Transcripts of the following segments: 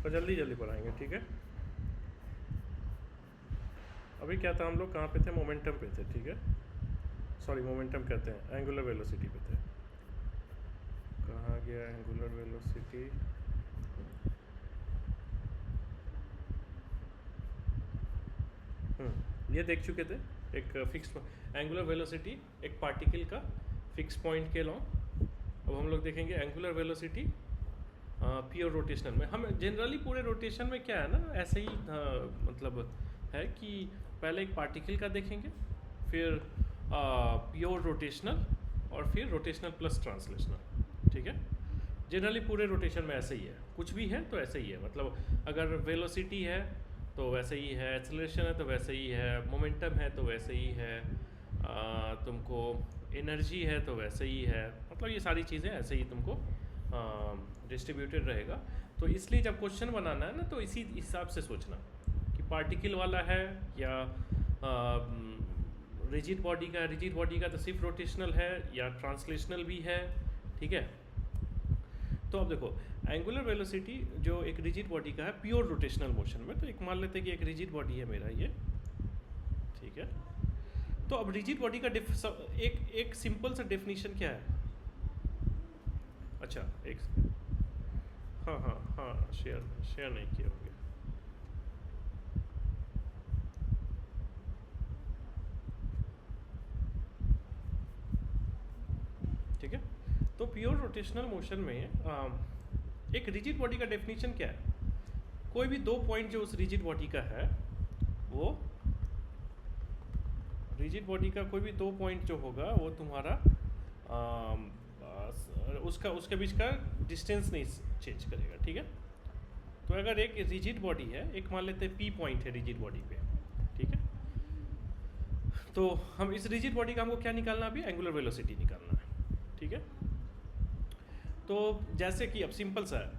तो जल्दी जल्दी पढ़ाएंगे, ठीक है। अभी क्या था, हम लोग कहाँ पे थे, मोमेंटम पे थे, ठीक है। सॉरी, मोमेंटम कहते हैं, एंगुलर वेलोसिटी पे थे। कहाँ गया एंगुलर वेलोसिटी? ये देख चुके थे, एक फिक्स एंगुलर वेलोसिटी एक पार्टिकल का फिक्स पॉइंट के लॉन्ग। अब हम लोग देखेंगे एंगुलर वेलोसिटी प्योर रोटेशनल में। हम जनरली पूरे रोटेशन में क्या है ना, ऐसे ही मतलब है कि पहले एक पार्टिकल का देखेंगे, फिर प्योर रोटेशनल, और फिर रोटेशनल प्लस ट्रांसलेशनल, ठीक है। जनरली पूरे रोटेशन में ऐसे ही है, कुछ भी है तो ऐसे ही है। मतलब अगर वेलोसिटी है तो वैसे ही है, एक्सेलरेशन है तो वैसे ही है, मोमेंटम है तो वैसे ही है, तुमको एनर्जी है तो वैसे ही है। मतलब ये सारी चीज़ें ऐसे ही तुमको डिस्ट्रीब्यूटेड रहेगा। तो इसलिए जब क्वेश्चन बनाना है ना, तो इसी हिसाब से सोचना कि पार्टिकल वाला है या रिजिड बॉडी का। रिजिड बॉडी का तो सिर्फ रोटेशनल है या ट्रांसलेशनल भी है, ठीक है। तो अब देखो, एंगुलर वेलोसिटी जो एक रिजिड बॉडी का है प्योर रोटेशनल मोशन में, तो एक मान लेते हैं कि एक रिजिड बॉडी है मेरा ये, ठीक है। तो अब रिजिड बॉडी का एक सिंपल सा डेफिनेशन क्या है? अच्छा एक, हाँ हाँ हाँ, शेयर नहीं किया होंगे। ठीक है। तो प्योर रोटेशनल मोशन में एक रिजिड बॉडी का डेफिनेशन क्या है? कोई भी दो पॉइंट जो उस रिजिड बॉडी का है, वो रिजिड बॉडी का कोई भी दो पॉइंट जो होगा वो तुम्हारा उसके बीच का डिस्टेंस नहीं चेंज करेगा, ठीक है। तो अगर एक रिजिड बॉडी है, एक मान लेते हैं पी पॉइंट है रिजिड बॉडी पे, ठीक है। तो हम इस रिजिड बॉडी का हमको क्या निकालना, अभी एंगुलर वेलोसिटी निकालना है, ठीक है। तो जैसे कि अब सिंपल सा है,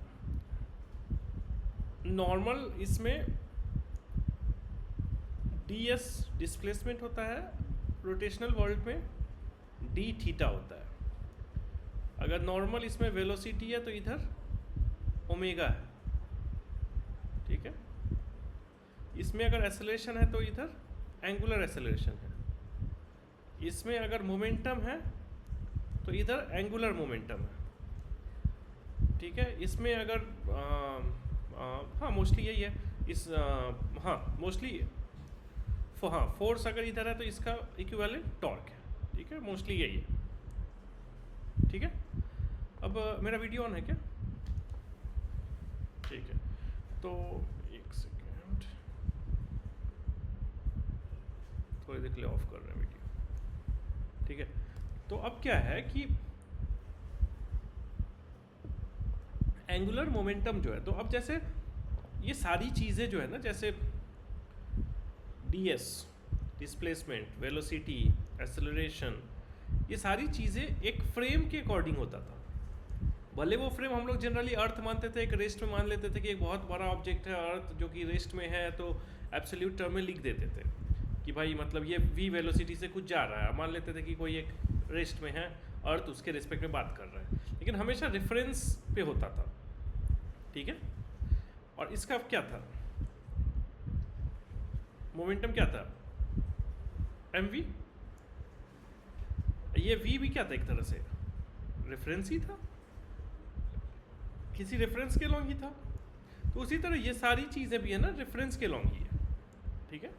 नॉर्मल इसमें ds डिस्प्लेसमेंट होता है, रोटेशनल वर्ल्ड में d थीटा होता है। अगर नॉर्मल इसमें वेलोसिटी है तो इधर ओमेगा है, ठीक है। इसमें अगर एक्सेलरेशन है तो इधर एंगुलर एक्सेलरेशन है। इसमें अगर मोमेंटम है तो इधर एंगुलर मोमेंटम है, ठीक है। इसमें अगर हाँ मोस्टली यही है, हाँ मोस्टली हाँ फोर्स अगर इधर है तो इसका इक्विवेलेंट टॉर्क है, ठीक है। मोस्टली यही है, ठीक है। अब मेरा वीडियो ऑन है क्या? ठीक है, तो एक सेकेंड, थोड़ी देर के लिए ऑफ कर रहे हैं वीडियो, ठीक है। तो अब क्या है कि एंगुलर मोमेंटम जो है, तो अब जैसे ये सारी चीज़ें जो है ना, जैसे ds डिस्प्लेसमेंट, वेलोसिटी, एक्सेलरेशन, ये सारी चीज़ें एक फ्रेम के अकॉर्डिंग होता था। भले वो फ्रेम हम लोग जनरली अर्थ मानते थे, एक रेस्ट में मान लेते थे कि एक बहुत बड़ा ऑब्जेक्ट है अर्थ जो कि रेस्ट में है, तो एब्सोल्यूट टर्म में लिख देते थे कि भाई मतलब ये v वेलोसिटी से कुछ जा रहा है। मान लेते थे कि कोई एक रेस्ट में है अर्थ, उसके रिस्पेक्ट में बात कर रहा है, लेकिन हमेशा रेफरेंस पे होता था, ठीक है। और इसका क्या था, मोमेंटम क्या था, mv। ये v भी क्या था, एक तरह से रेफरेंस ही था, किसी रेफरेंस के लॉन्ग ही था। तो उसी तरह ये सारी चीज़ें भी है ना, रेफरेंस के लॉन्ग ही है, ठीक है।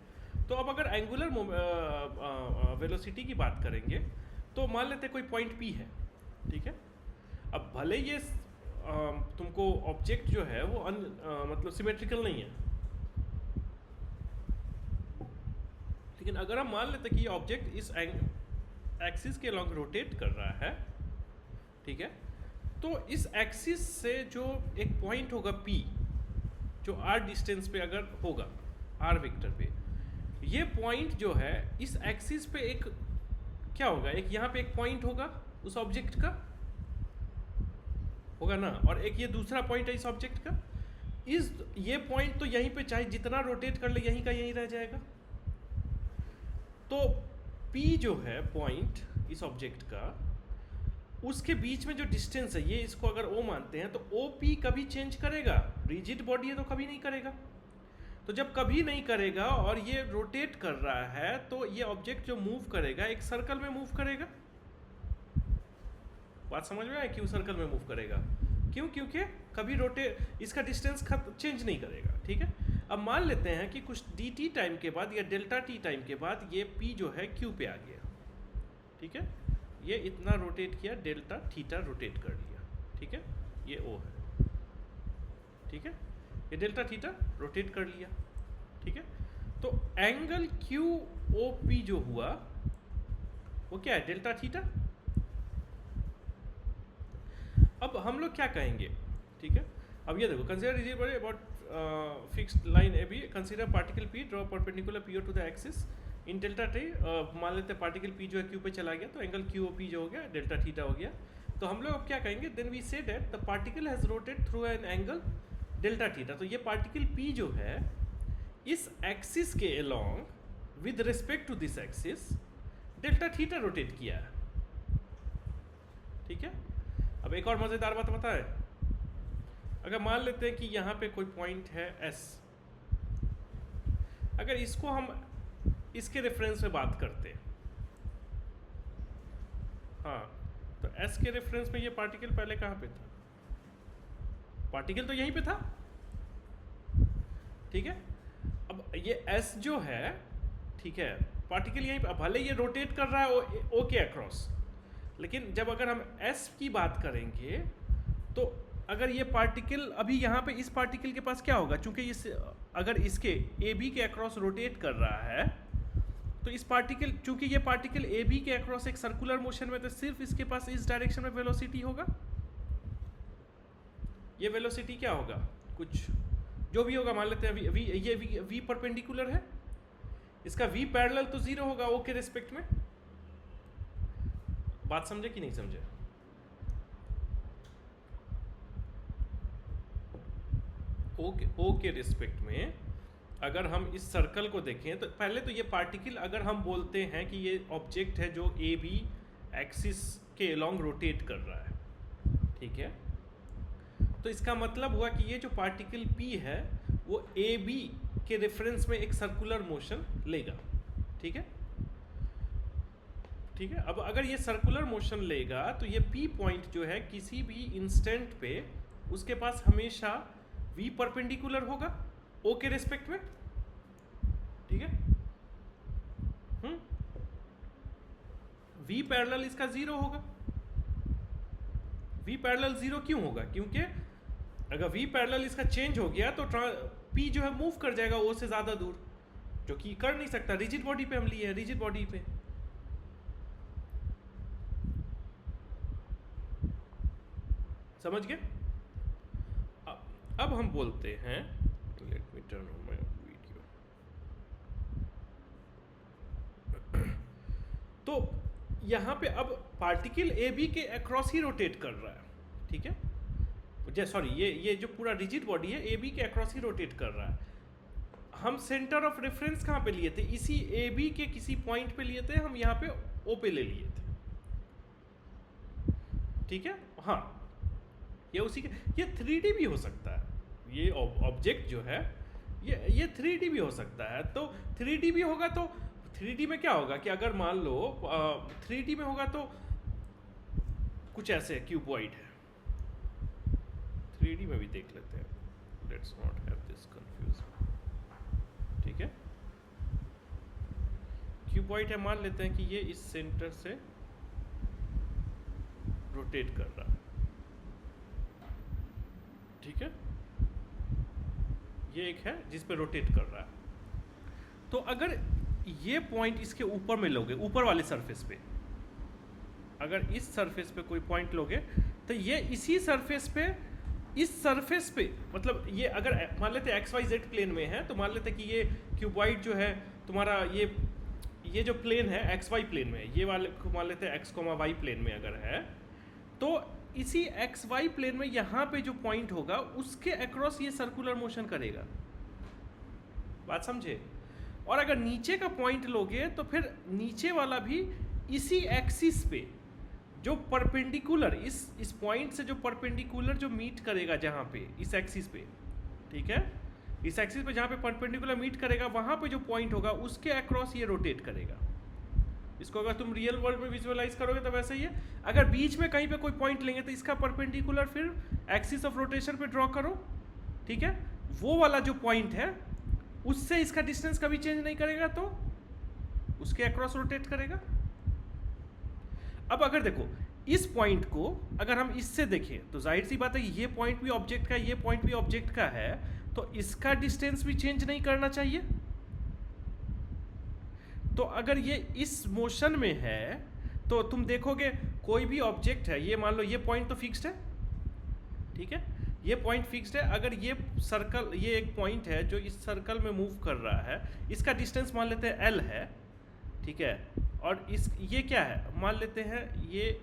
तो अब अगर एंगुलर वेलोसिटी की बात करेंगे तो मान लेते कोई पॉइंट P है, ठीक है। अब भले ये तुमको ऑब्जेक्ट जो है वो मतलब सिमेट्रिकल नहीं है, लेकिन अगर हम मान लेते कि ये ऑब्जेक्ट इस एक्सिस के लॉन्ग रोटेट कर रहा है, ठीक है। तो इस एक्सिस से जो एक पॉइंट होगा P, जो r डिस्टेंस पे अगर होगा, r वेक्टर पे, ये पॉइंट जो है इस एक्सिस पे एक क्या होगा, एक यहाँ पे एक पॉइंट होगा उस ऑब्जेक्ट का, होगा ना, और एक ये दूसरा पॉइंट है इस ऑब्जेक्ट का। ये पॉइंट तो यहीं पे चाहे जितना रोटेट कर ले यहीं का यहीं रह जाएगा। तो P जो है पॉइंट इस ऑब्जेक्ट का, उसके बीच में जो डिस्टेंस है, ये इसको अगर ओ मानते हैं, तो ओ पी कभी चेंज करेगा? रिजिड बॉडी है तो कभी नहीं करेगा। तो जब कभी नहीं करेगा और ये रोटेट कर रहा है, तो ये ऑब्जेक्ट जो मूव करेगा एक सर्कल में मूव करेगा। बात समझ में आए क्यों सर्कल में मूव करेगा? क्यों? क्योंकि कभी इसका डिस्टेंस चेंज नहीं करेगा। ठीक है, अब मान लेते हैं कि कुछ डी टी टाइम के बाद या डेल्टा टी टाइम के बाद ये पी जो है क्यू पे आ गया। ठीक है, ये इतना रोटेट किया, डेल्टा थीटा रोटेट कर लिया। ठीक है, ये ओ है। ठीक है, ये डेल्टा थीटा रोटेट कर लिया। ठीक है, तो एंगल क्यू ओ पी जो हुआ वो क्या है? Delta theta. अब हम लोग क्या कहेंगे? ठीक है, अब ये देखो, consider rigid body about fixed line a b, consider particle p, draw perpendicular p to the axis in delta t. मान लेते हैं पार्टिकल पी जो है क्यू पे चला गया, तो एंगल क्यू ओ पी जो हो गया डेल्टा थीटा हो गया। तो हम लोग अब क्या कहेंगे? Then we say that the particle has rotate through an angle delta theta. तो ये पार्टिकल पी जो है इस एक्सिस के along with respect to this axis delta theta rotate किया है। ठीक है, अब एक और मजेदार बात बताएं। अगर मान लेते हैं कि यहाँ पे कोई पॉइंट है एस, अगर इसको हम इसके रेफरेंस में बात करते हैं, हाँ, तो एस के रेफरेंस में ये पार्टिकल पहले कहाँ पे था? पार्टिकल तो यहीं पे था। ठीक है, अब ये एस जो है, ठीक है, पार्टिकल यहीं पे, भले ये रोटेट कर रहा है ओ के अक्रॉस, लेकिन जब अगर हम एस की बात करेंगे तो अगर ये पार्टिकल अभी यहाँ पे इस पार्टिकल के पास क्या होगा? चूंकि इस अगर इसके ए बी के अक्रॉस रोटेट कर रहा है, तो इस पार्टिकल, चूंकि ये पार्टिकल ए बी के अक्रॉस एक सर्कुलर मोशन में, तो सिर्फ इसके पास इस डायरेक्शन में वेलोसिटी होगा। ये वेलोसिटी क्या होगा? कुछ जो भी होगा, मान लेते हैं वी परपेंडिकुलर है, इसका वी पैरेलल तो जीरो होगा ओ के रिस्पेक्ट में। बात समझे कि नहीं समझे? ओ के रिस्पेक्ट में अगर हम इस सर्कल को देखें, तो पहले तो ये पार्टिकल, अगर हम बोलते हैं कि ये ऑब्जेक्ट है जो ए बी एक्सिस के अलोंग रोटेट कर रहा है, ठीक है, तो इसका मतलब हुआ कि ये जो पार्टिकल पी है वो ए बी के रेफरेंस में एक सर्कुलर मोशन लेगा। ठीक है, ठीक है, अब अगर ये सर्कुलर मोशन लेगा तो ये पी पॉइंट जो है किसी भी इंस्टेंट पे उसके पास हमेशा वी परपेंडिकुलर होगा ओ के रेस्पेक्ट में। ठीक है, वी पैरेलल इसका जीरो होगा। वी पैरेलल जीरो क्यों होगा? क्योंकि अगर वी पैरेलल इसका चेंज हो गया तो पी जो है मूव कर जाएगा ओ से ज्यादा दूर, जो कि कर नहीं सकता। रिजिड बॉडी पे हम लिए हैं, रिजिड बॉडी पे। समझ गए? अब हम बोलते हैं, let me turn on my video. तो यहां पे अब पार्टिकल ए बी के अक्रॉस ही रोटेट कर रहा है। ठीक है, सॉरी, ये जो पूरा रिजिड बॉडी है ए बी के अक्रॉस ही रोटेट कर रहा है। हम सेंटर ऑफ रेफरेंस कहां पे लिए थे? इसी ए बी के किसी पॉइंट पे लिए थे, हम यहां पे ओ पे ले लिए थे। ठीक है, हाँ, ये उसी के, ये 3D भी हो सकता है। ये ऑब्जेक्ट जो है ये 3D भी हो सकता है। तो 3D भी होगा तो 3D में क्या होगा कि अगर मान लो 3D में होगा तो कुछ ऐसे क्यूबॉइड है। 3D में भी देख लेते हैं, let's not have this confusion. ठीक है, क्यूबॉइड है, मान लेते हैं कि ये इस सेंटर से रोटेट कर रहा है। ठीक है, ये एक है जिस पे रोटेट कर रहा है। तो अगर ये पॉइंट इसके ऊपर में लोगे, ऊपर वाले सरफेस पे, अगर इस सरफेस पे कोई पॉइंट लोगे तो ये इसी सरफेस पे, इस सरफेस पे, मतलब ये अगर मान लेते एक्स वाई जेड प्लेन में है, तो मान लेते कि ये क्यूबॉइड जो है तुम्हारा, ये जो प्लेन है एक्स वाई प्लेन में, ये वाले को मान लेते हैं एक्स कोमा वाई प्लेन में अगर है, तो इसी एक्स वाई प्लेन में यहाँ पे जो पॉइंट होगा उसके अक्रॉस ये सर्कुलर मोशन करेगा। बात समझे? और अगर नीचे का पॉइंट लोगे तो फिर नीचे वाला भी इसी एक्सिस पे जो परपेंडिकुलर इस पॉइंट से जो परपेंडिकुलर जो मीट करेगा जहाँ पे इस एक्सिस पे, ठीक है, इस एक्सिस पे जहाँ पे परपेंडिकुलर मीट करेगा वहाँ पे जो पॉइंट होगा उसके अक्रॉस ये रोटेट करेगा। इसको अगर तुम रियल वर्ल्ड में विजुअलाइज करोगे तो वैसे ही है। अगर बीच में कहीं पे कोई पॉइंट लेंगे तो इसका परपेंडिकुलर फिर एक्सिस ऑफ रोटेशन पे ड्रॉ करो, ठीक है, वो वाला जो पॉइंट है उससे इसका डिस्टेंस कभी चेंज नहीं करेगा तो उसके अक्रॉस रोटेट करेगा। अब अगर देखो इस पॉइंट को अगर हम इससे देखें तो जाहिर सी बात है ये पॉइंट भी ऑब्जेक्ट का, ये पॉइंट भी ऑब्जेक्ट का है, तो इसका डिस्टेंस भी चेंज नहीं करना चाहिए। तो अगर ये इस मोशन में है तो तुम देखोगे कोई भी ऑब्जेक्ट है, ये मान लो ये पॉइंट तो फिक्स्ड है, ठीक है, ये पॉइंट फिक्स्ड है। अगर ये सर्कल, ये एक पॉइंट है जो इस सर्कल में मूव कर रहा है, इसका डिस्टेंस मान लेते हैं L है, ठीक है, और इस ये क्या है मान लेते हैं ये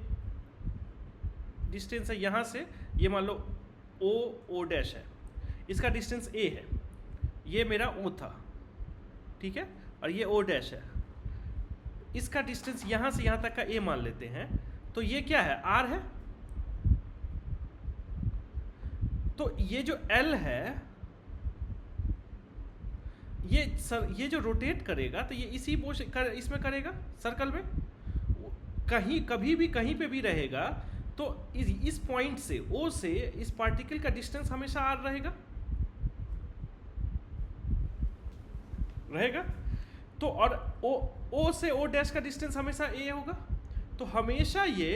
डिस्टेंस है यहाँ से, ये मान लो O डैश है, इसका डिस्टेंस A है, ये मेरा O था, ठीक है, और ये O डैश है, इसका डिस्टेंस यहाँ से यहाँ तक का A मान लेते हैं, तो ये क्या है R है। तो ये जो L है ये जो रोटेट करेगा तो ये इसी इसमें करेगा सर्कल में, कहीं कभी भी कहीं पे भी रहेगा तो इस पॉइंट से O से इस पार्टिकल का डिस्टेंस हमेशा R रहेगा। तो और O से O डैश का डिस्टेंस हमेशा A होगा। तो हमेशा ये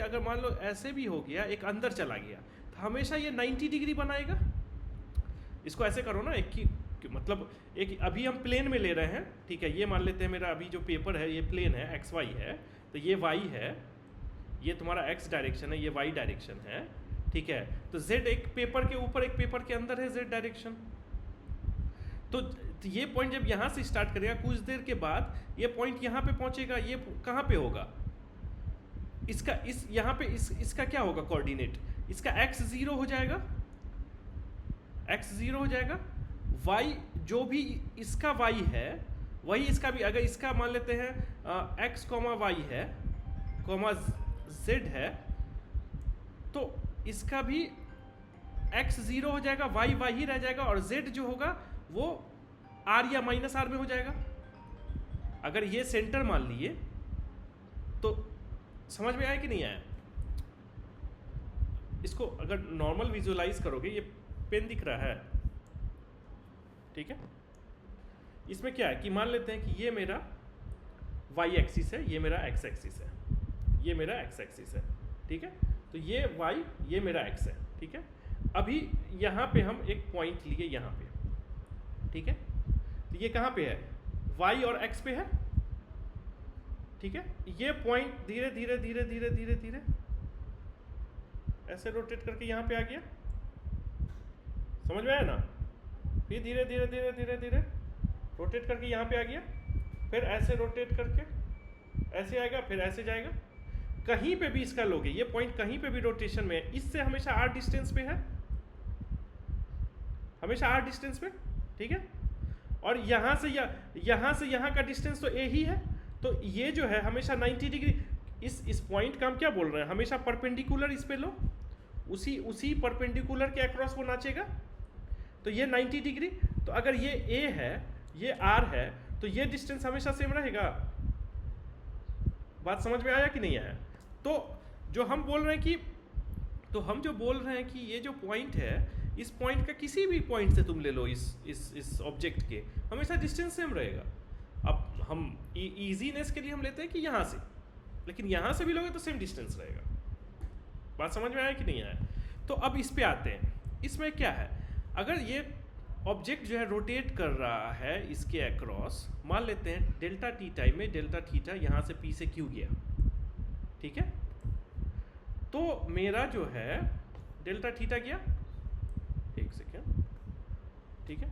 अगर मान लो ऐसे भी हो गया, एक अंदर चला गया, तो हमेशा ये 90 डिग्री बनाएगा। इसको ऐसे करो ना, मतलब एक अभी हम प्लेन में ले रहे हैं, ठीक है, ये मान लेते हैं मेरा अभी जो पेपर है ये प्लेन है, XY है, तो ये Y है, ये तुम्हारा X डायरेक्शन है, ये Y डायरेक्शन है, ठीक है, तो Z एक पेपर के ऊपर एक पेपर के अंदर है Z डायरेक्शन। तो ये पॉइंट जब यहाँ से स्टार्ट करेगा कुछ देर के बाद ये पॉइंट यहाँ पे पहुँचेगा, ये कहाँ पे होगा, इसका क्या होगा कोऑर्डिनेट, इसका x 0 हो जाएगा, x 0 हो जाएगा, y जो भी इसका y है वही इसका भी, अगर इसका मान लेते हैं x, y है, z है, तो इसका भी x 0 हो जाएगा, y ही रह जाएगा, और z जो होगा वो r या -r में हो जाएगा। अगर ये सेंटर मान लिए तो समझ में आया कि नहीं आया? इसको अगर नॉर्मल विजुअलाइज करोगे, ये पेन दिख रहा है, ठीक है, इसमें क्या है कि मान लेते हैं कि ये मेरा y एक्सिस है, ये मेरा x एक्सिस है, ये मेरा x एक्सिस है, ठीक है, तो ये y, ये मेरा x है, ठीक है। अभी यहाँ पे हम एक पॉइंट लिए यहाँ पे, ठीक है, तो ये कहाँ पे है, y और x पे है, ठीक है, ये पॉइंट धीरे धीरे धीरे धीरे धीरे धीरे ऐसे रोटेट करके यहाँ पे आ गया, समझ में आया ना, फिर धीरे धीरे धीरे धीरे धीरे रोटेट करके यहाँ पे आ गया, फिर ऐसे रोटेट करके ऐसे आएगा, फिर ऐसे जाएगा। कहीं पे भी इसका लोगे, ये पॉइंट कहीं पे भी रोटेशन में है, इससे हमेशा r डिस्टेंस पे है, हमेशा r डिस्टेंस पे, ठीक है, और यहाँ से यहाँ का डिस्टेंस तो a ही है, तो ये जो है हमेशा 90 डिग्री, इस पॉइंट का हम क्या बोल रहे हैं, हमेशा परपेंडिकुलर इस पे लो, उसी परपेंडिकुलर के अक्रॉस वो नाचेगा, तो ये 90 डिग्री। तो अगर ये A है, ये R है, तो ये डिस्टेंस हमेशा सेम रहेगा। बात समझ में आया कि नहीं आया? तो जो हम बोल रहे हैं कि ये जो पॉइंट है, इस पॉइंट का किसी भी पॉइंट से तुम ले लो, इस ऑब्जेक्ट के हमेशा डिस्टेंस सेम रहेगा। अब हम इजीनेस के लिए हम लेते हैं कि यहाँ से, लेकिन यहाँ से भी लोगे तो सेम डिस्टेंस रहेगा। बात समझ में आया कि नहीं आया? तो अब इस पे आते हैं, इसमें क्या है, अगर ये ऑब्जेक्ट जो है रोटेट कर रहा है इसके अक्रॉस, मान लेते हैं डेल्टा टी टाइम में डेल्टा थीटा यहाँ से P से Q गया, ठीक है, तो मेरा जो है डेल्टा थीटा गया, एक सेकेंड, ठीक है,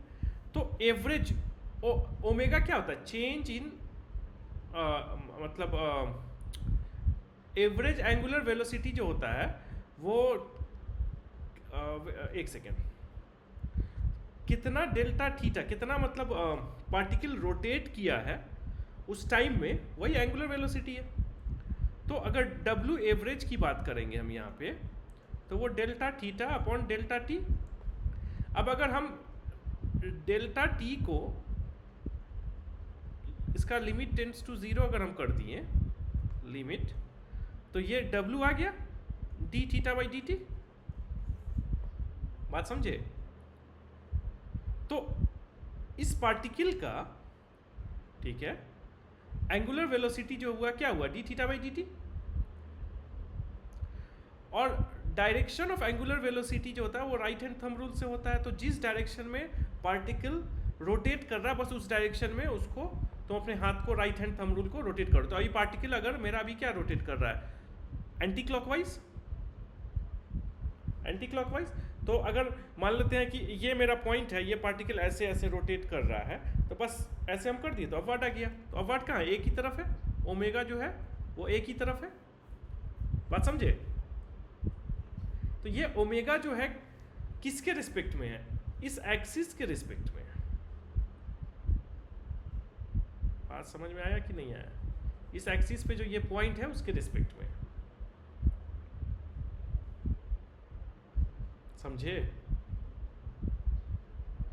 तो एवरेज ओमेगा क्या होता है, चेंज इन मतलब एवरेज एंगुलर वेलोसिटी जो होता है वो एक सेकेंड, कितना डेल्टा थीटा, कितना मतलब पार्टिकल रोटेट किया है उस टाइम में, वही एंगुलर वेलोसिटी है। तो अगर डब्ल्यू एवरेज की बात करेंगे हम यहाँ पे, तो वो delta theta upon delta T. अब अगर हम डेल्टा टी को इसका लिमिट टेंड्स टू 0 अगर हम कर दिए लिमिट, तो ये डब्ल्यू आ गया D theta by D T. बात समझे? तो इस पार्टिकल का, ठीक है, एंगुलर वेलोसिटी जो हुआ क्या हुआ, D theta by D T. और डायरेक्शन ऑफ एंगुलर वेलोसिटी जो होता है वो राइट हैंड थंब रूल से होता है। तो जिस डायरेक्शन में पार्टिकल रोटेट कर रहा है बस उस डायरेक्शन में उसको तो अपने हाथ को राइट हैंड थंब रूल को रोटेट करो। तो अभी पार्टिकल अगर मेरा अभी क्या रोटेट कर रहा है, एंटी क्लॉकवाइज, एंटी क्लॉकवाइज। तो अगर मान लेते हैं कि ये मेरा पॉइंट है, ये पार्टिकल ऐसे ऐसे रोटेट कर रहा है, तो बस ऐसे हम कर दिए तो अपवर्ड आ गया। तो अपवर्ड कहाँ है, एक ही तरफ है, ओमेगा जो है वो एक ही तरफ है। बात समझे? तो ये ओमेगा जो है किसके रिस्पेक्ट में है, इस एक्सिस के रिस्पेक्ट में है। बात समझ में आया कि नहीं आया? इस एक्सिस पे जो ये पॉइंट है उसके रिस्पेक्ट में, समझे?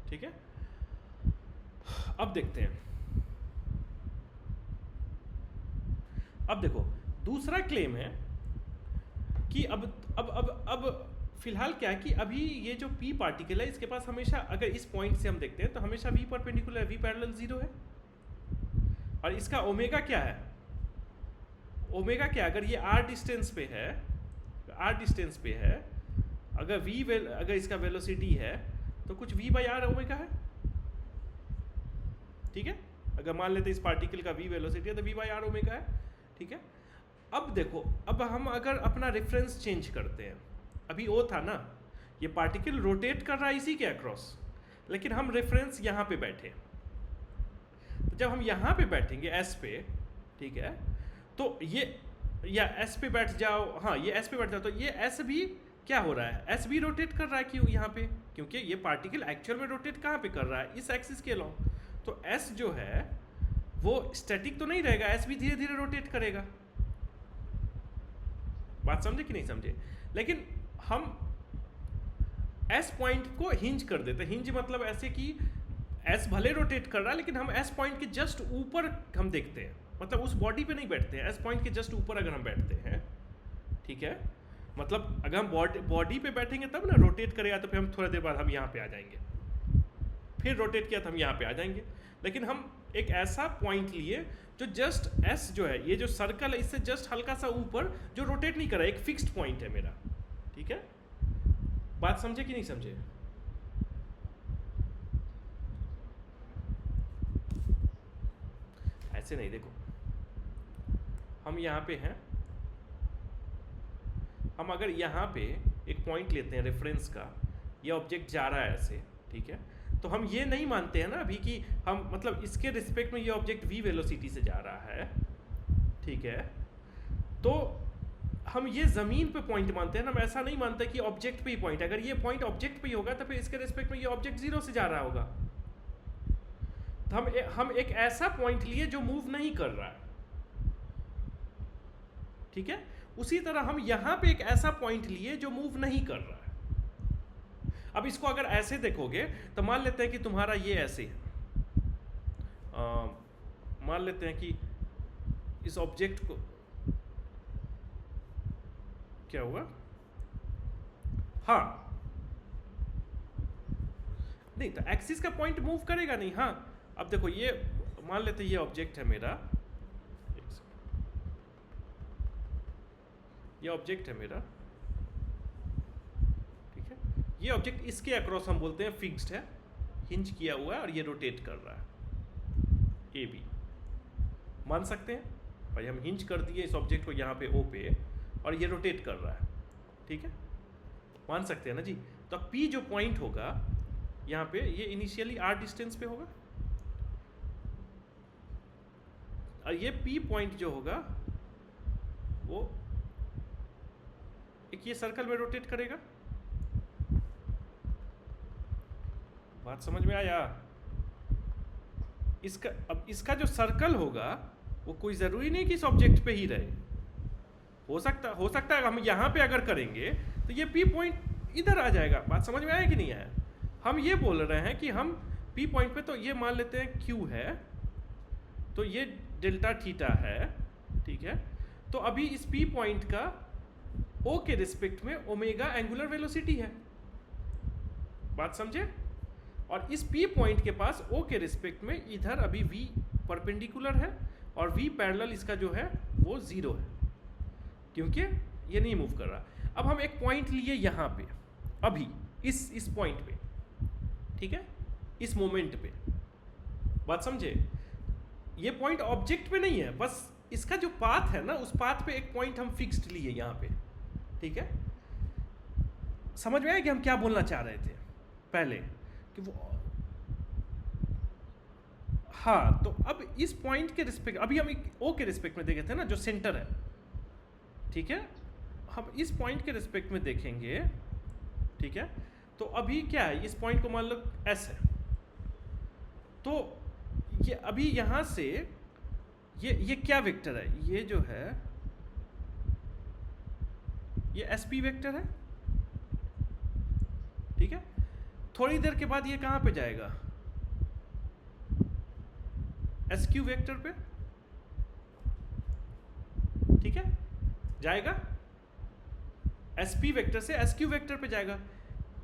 ठीक है, अब देखते हैं। अब देखो दूसरा क्लेम है कि अब फिलहाल क्या है कि अभी ये जो p पार्टिकल है इसके पास हमेशा, अगर इस पॉइंट से हम देखते हैं तो हमेशा v परपेंडिकुलर, v पैरेलल 0 है। और इसका ओमेगा क्या है, ओमेगा क्या, अगर ये r डिस्टेंस पे है, r डिस्टेंस पे है, अगर इसका वेलोसिटी है तो कुछ v बाई आर ओमेगा है। ठीक है, अगर मान लेते हैं इस पार्टिकल का v वेलोसिटी है तो v बाई आर ओमेगा है। ठीक है, अब देखो, अब हम अगर अपना रेफरेंस चेंज करते हैं, अभी ओ था ना, ये पार्टिकल रोटेट कर रहा है इसी के अक्रॉस, लेकिन हम रेफरेंस यहाँ पे बैठे। तो जब हम यहाँ पे बैठेंगे एस पे, ठीक है, तो ये या एस पे बैठ जाओ, हाँ ये एस पे बैठ जाओ, तो ये एस भी क्या हो रहा है, एस भी रोटेट कर रहा है। क्यों यहाँ पे, क्योंकि ये पार्टिकल एक्चुअल में रोटेट कहाँ पे कर रहा है, इस एक्सिस के अलॉन्ग। तो एस जो है वो स्टैटिक तो नहीं रहेगा, एस भी धीरे धीरे रोटेट करेगा। बात समझे कि नहीं समझे? लेकिन हम एस पॉइंट को हिंज कर देते हैं। हिंज मतलब ऐसे कि एस भले रोटेट कर रहा है लेकिन हम एस पॉइंट के जस्ट ऊपर हम देखते हैं, मतलब उस बॉडी पे नहीं बैठते हैं, एस पॉइंट के जस्ट ऊपर अगर हम बैठते हैं, ठीक है, मतलब अगर हम बॉडी पे बैठेंगे तब ना रोटेट करेगा, तो फिर हम थोड़ी देर बाद हम यहाँ पे आ जाएंगे, फिर रोटेट किया तो हम यहाँ पे आ जाएंगे। लेकिन हम एक ऐसा पॉइंट लिए जो जस्ट एस जो है, ये जो सर्कल है इससे जस्ट हल्का सा ऊपर, जो रोटेट नहीं कर रहा है, एक फिक्स्ड पॉइंट है मेरा। ठीक है, बात समझे कि नहीं समझे? ऐसे नहीं, देखो हम यहाँ पे हैं, हम अगर यहाँ पे एक पॉइंट लेते हैं रेफरेंस का, ये ऑब्जेक्ट जा रहा है ऐसे, ठीक है, तो हम ये नहीं मानते हैं ना अभी कि हम, मतलब इसके रिस्पेक्ट में ये ऑब्जेक्ट v वेलोसिटी से जा रहा है, ठीक है, तो हम ये ज़मीन पे पॉइंट मानते हैं ना, हम ऐसा नहीं मानते कि ऑब्जेक्ट पे ही पॉइंट है। अगर ये पॉइंट ऑब्जेक्ट पे ही होगा तो फिर इसके रिस्पेक्ट में ये ऑब्जेक्ट 0 से जा रहा होगा। तो हम एक ऐसा पॉइंट लिए जो मूव नहीं कर रहा है, ठीक है। उसी तरह हम यहाँ पे एक ऐसा पॉइंट लिए जो मूव नहीं कर रहा है। अब इसको अगर ऐसे देखोगे तो मान लेते हैं कि तुम्हारा ये ऐसे है, मान लेते हैं कि इस ऑब्जेक्ट को क्या हुआ, हाँ नहीं, तो एक्सिस का पॉइंट मूव करेगा नहीं। हाँ, अब देखो ये मान लेते हैं ये ऑब्जेक्ट है मेरा, ये ऑब्जेक्ट है मेरा, ठीक है, ये ऑब्जेक्ट इसके अक्रॉस हम बोलते हैं फिक्स्ड है, हिंज किया हुआ है और ये रोटेट कर रहा है, ए बी मान सकते हैं भाई, हम हिंज कर दिए इस ऑब्जेक्ट को यहाँ पे ओ पे और ये रोटेट कर रहा है, ठीक है, मान सकते हैं ना जी। तो P जो पॉइंट होगा यहाँ पे, ये इनिशियली r डिस्टेंस पे होगा और ये P पॉइंट जो होगा वो एक ये सर्कल में रोटेट करेगा। बात समझ में आया? इसका, अब इसका जो सर्कल होगा वो कोई ज़रूरी नहीं कि इस ऑब्जेक्ट पे ही रहे, हो सकता है हम यहाँ पे अगर करेंगे तो ये P पॉइंट इधर आ जाएगा। बात समझ में आया कि नहीं आया? हम ये बोल रहे हैं कि हम P पॉइंट पे तो ये मान लेते हैं Q है, तो ये डेल्टा थीटा है, ठीक है। तो अभी इस P पॉइंट का O के रिस्पेक्ट में ओमेगा एंगुलर वेलोसिटी है, बात समझे? और इस P पॉइंट के पास O के रिस्पेक्ट में इधर अभी V परपेंडिकुलर है और V पैरेलल इसका जो है वो 0 है, क्योंकि ये नहीं मूव कर रहा। अब हम एक पॉइंट लिए यहाँ पे, अभी इस पॉइंट पे, ठीक है, इस मोमेंट पे, बात समझे? ये पॉइंट ऑब्जेक्ट पे नहीं है, बस इसका जो पाथ है ना, उस पाथ पे एक पॉइंट हम फिक्स्ड लिए यहाँ पे, ठीक है। समझ में आया कि हम क्या बोलना चाह रहे थे पहले कि वो, हाँ। तो अब इस पॉइंट के रिस्पेक्ट, अभी हम एक O के रिस्पेक्ट में देखे थे ना, जो सेंटर है, ठीक है। हम इस पॉइंट के रिस्पेक्ट में देखेंगे, ठीक है। तो अभी क्या है, इस पॉइंट को मान लो S है, तो ये अभी यहाँ से ये क्या वेक्टर है, ये जो है ये SP वेक्टर है, ठीक है। थोड़ी देर के बाद ये कहाँ पे जाएगा, SQ वेक्टर पे, ठीक है, जाएगा। SP वेक्टर से SQ वेक्टर पे जाएगा।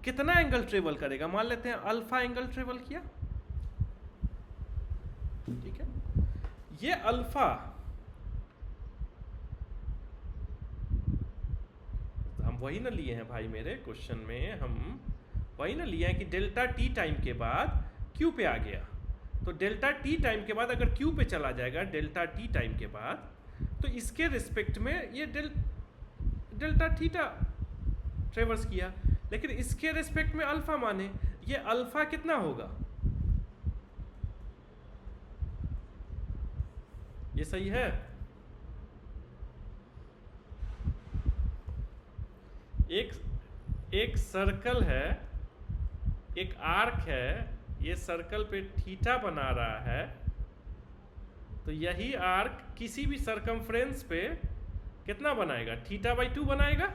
कितना एंगल ट्रेवल करेगा, मान लेते हैं अल्फा एंगल ट्रेवल किया, ठीक है। ये अल्फा, हम वही ना लिए हैं भाई, मेरे क्वेश्चन में हम वही ना लिए हैं कि डेल्टा T टाइम के बाद Q पे आ गया। तो डेल्टा T टाइम के बाद अगर Q पे चला जाएगा डेल्टा T टाइम के बाद, तो इसके रिस्पेक्ट में ये डेल्टा थीटा ट्रेवर्स किया, लेकिन इसके रिस्पेक्ट में अल्फा माने, ये अल्फा कितना होगा, ये सही है? एक सर्कल है, एक आर्क है, ये सर्कल पे थीटा बना रहा है, तो यही आर्क किसी भी सरकमफ्रेंस पे कितना बनाएगा, θ/2 बनाएगा।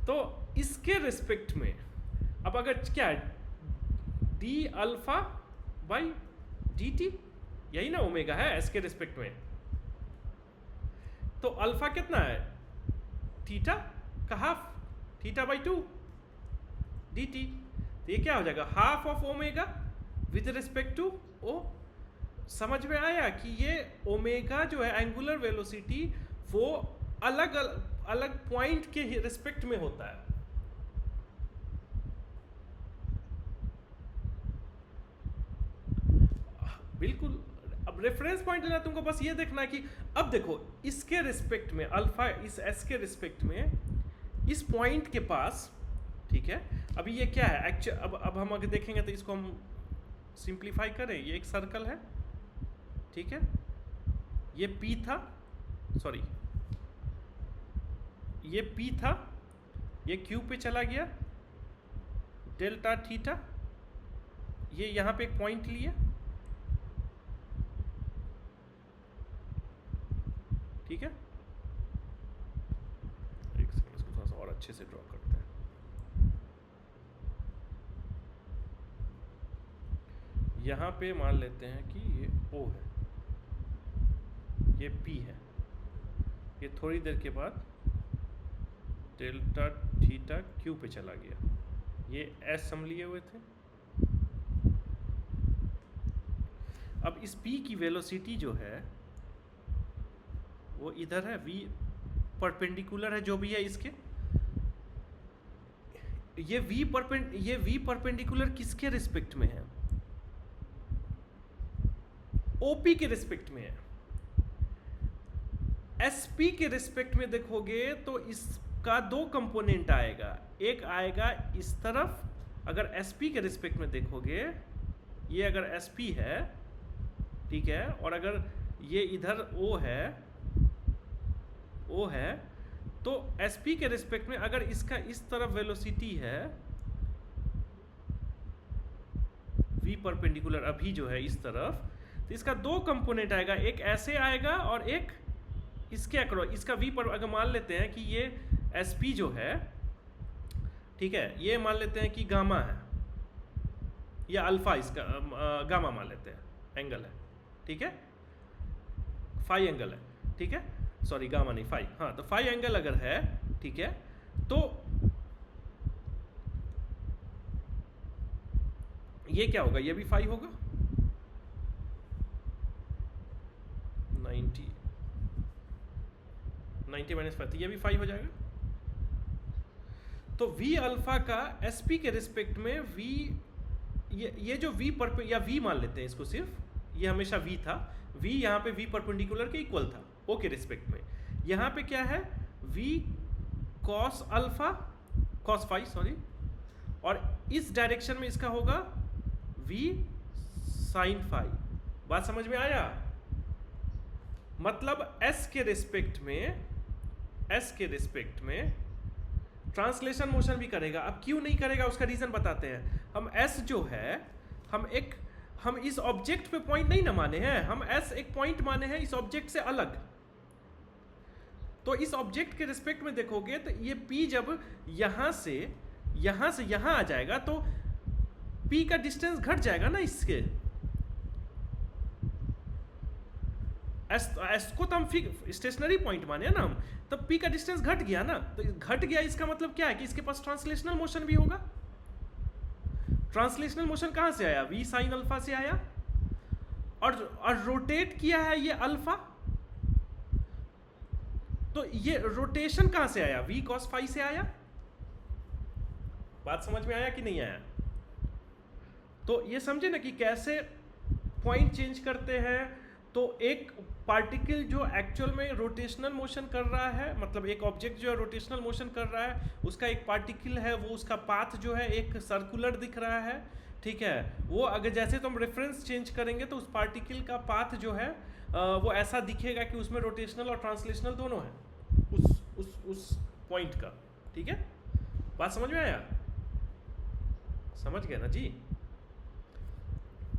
तो इसके रिस्पेक्ट में अब अगर क्या है, d अल्फा बाई dt, यही ना ओमेगा है S के रिस्पेक्ट में। तो अल्फा कितना है, थीटा का हाफ, θ/2 dt। तो ये क्या हो जाएगा, half of omega with respect to O। समझ में आया कि ये ओमेगा जो है एंगुलर वेलोसिटी वो अलग अलग पॉइंट के रिस्पेक्ट में होता है। बिल्कुल। अब रेफरेंस पॉइंट लेना, तुमको बस ये देखना है कि अब देखो इसके रिस्पेक्ट में अल्फा, इस S के रिस्पेक्ट में इस पॉइंट के पास, ठीक है। अभी ये क्या है एक्चुअल, अब हम अगर देखेंगे तो इसको हम सिंप्लीफाई करें, ये एक सर्कल है, ठीक है, ये P था, सॉरी ये P था, ये Q पे चला गया, डेल्टा थीटा, ये यहाँ पे एक पॉइंट लिया, ठीक है। एक सेकंड, इसको थोड़ा सा और अच्छे से ड्रॉ करते हैं। यहाँ पे मान लेते हैं कि ये O है, ये P है, ये थोड़ी देर के बाद डेल्टा थीटा Q पे चला गया, ये S हम लिए हुए थे। अब इस P की वेलोसिटी जो है वो इधर है, V परपेंडिकुलर है जो भी है इसके, ये V परपेंडिकुलर किसके रिस्पेक्ट में है, OP के रिस्पेक्ट में है। SP के रिस्पेक्ट में देखोगे तो इसका दो कंपोनेंट आएगा, एक आएगा इस तरफ, अगर SP के रिस्पेक्ट में देखोगे, ये अगर SP है, ठीक है, और अगर ये इधर O है, तो SP के रिस्पेक्ट में अगर इसका इस तरफ वेलोसिटी है V परपेंडिकुलर अभी जो है इस तरफ, तो इसका दो कंपोनेंट आएगा, एक ऐसे आएगा और एक इसके अक्रॉस इसका v पर अगर मान लेते हैं कि ये sp जो है, ठीक है, ये मान लेते हैं कि गामा है या अल्फा, इसका गामा मान लेते हैं, एंगल है, ठीक है, फाई एंगल है, ठीक है, सॉरी गामा नहीं फाई, हाँ, तो फाई एंगल अगर है, ठीक है, तो ये क्या होगा, ये भी फाई होगा, 90 माइनस फाइव, तो ये भी फाई हो जाएगा। तो v अल्फा का sp के रिस्पेक्ट में v, ये जो v पर या v मान लेते हैं इसको, सिर्फ ये हमेशा v था, v यहाँ पे v परपेंडिकुलर के इक्वल था, o के रिस्पेक्ट में, यहाँ पे क्या है v cos alpha cos phi sorry, और इस डायरेक्शन में इसका होगा v sin फाई। बात समझ में आया? मतलब s के रिस्पेक्ट में ट्रांसलेशन मोशन भी करेगा। अब क्यों नहीं करेगा उसका रीजन बताते हैं। हम s जो है, हम इस ऑब्जेक्ट पे पॉइंट नहीं ना माने हैं, हम s एक पॉइंट माने हैं इस ऑब्जेक्ट से अलग। तो इस ऑब्जेक्ट के रिस्पेक्ट में देखोगे तो ये p जब यहां से यहां आ जाएगा तो p का डिस्टेंस घट जाएगा ना इसके। s को तो हम स्टेशनरी पॉइंट माने हैं ना हम, तब p का डिस्टेंस घट गया ना, तो घट गया इसका मतलब क्या है कि इसके पास ट्रांसलेशनल मोशन भी होगा। ट्रांसलेशनल मोशन कहां से आया? v साइन अल्फा से आया, और रोटेट किया है ये अल्फा, तो ये रोटेशन कहां से आया? v cos फाई से आया। बात समझ में आया कि नहीं आया? तो ये समझे ना कि कैसे पॉइंट चेंज करते हैं। तो एक पार्टिकल जो एक्चुअल में रोटेशनल मोशन कर रहा है, मतलब एक ऑब्जेक्ट जो है रोटेशनल मोशन कर रहा है, उसका एक पार्टिकल है, वो उसका पाथ जो है एक सर्कुलर दिख रहा है, ठीक है, वो अगर जैसे तुम रेफरेंस चेंज करेंगे तो उस पार्टिकल का पाथ जो है वो ऐसा दिखेगा कि उसमें रोटेशनल और ट्रांसलेशनल दोनों है उस पॉइंट का, ठीक है। बात समझ में आया? समझ गए ना जी।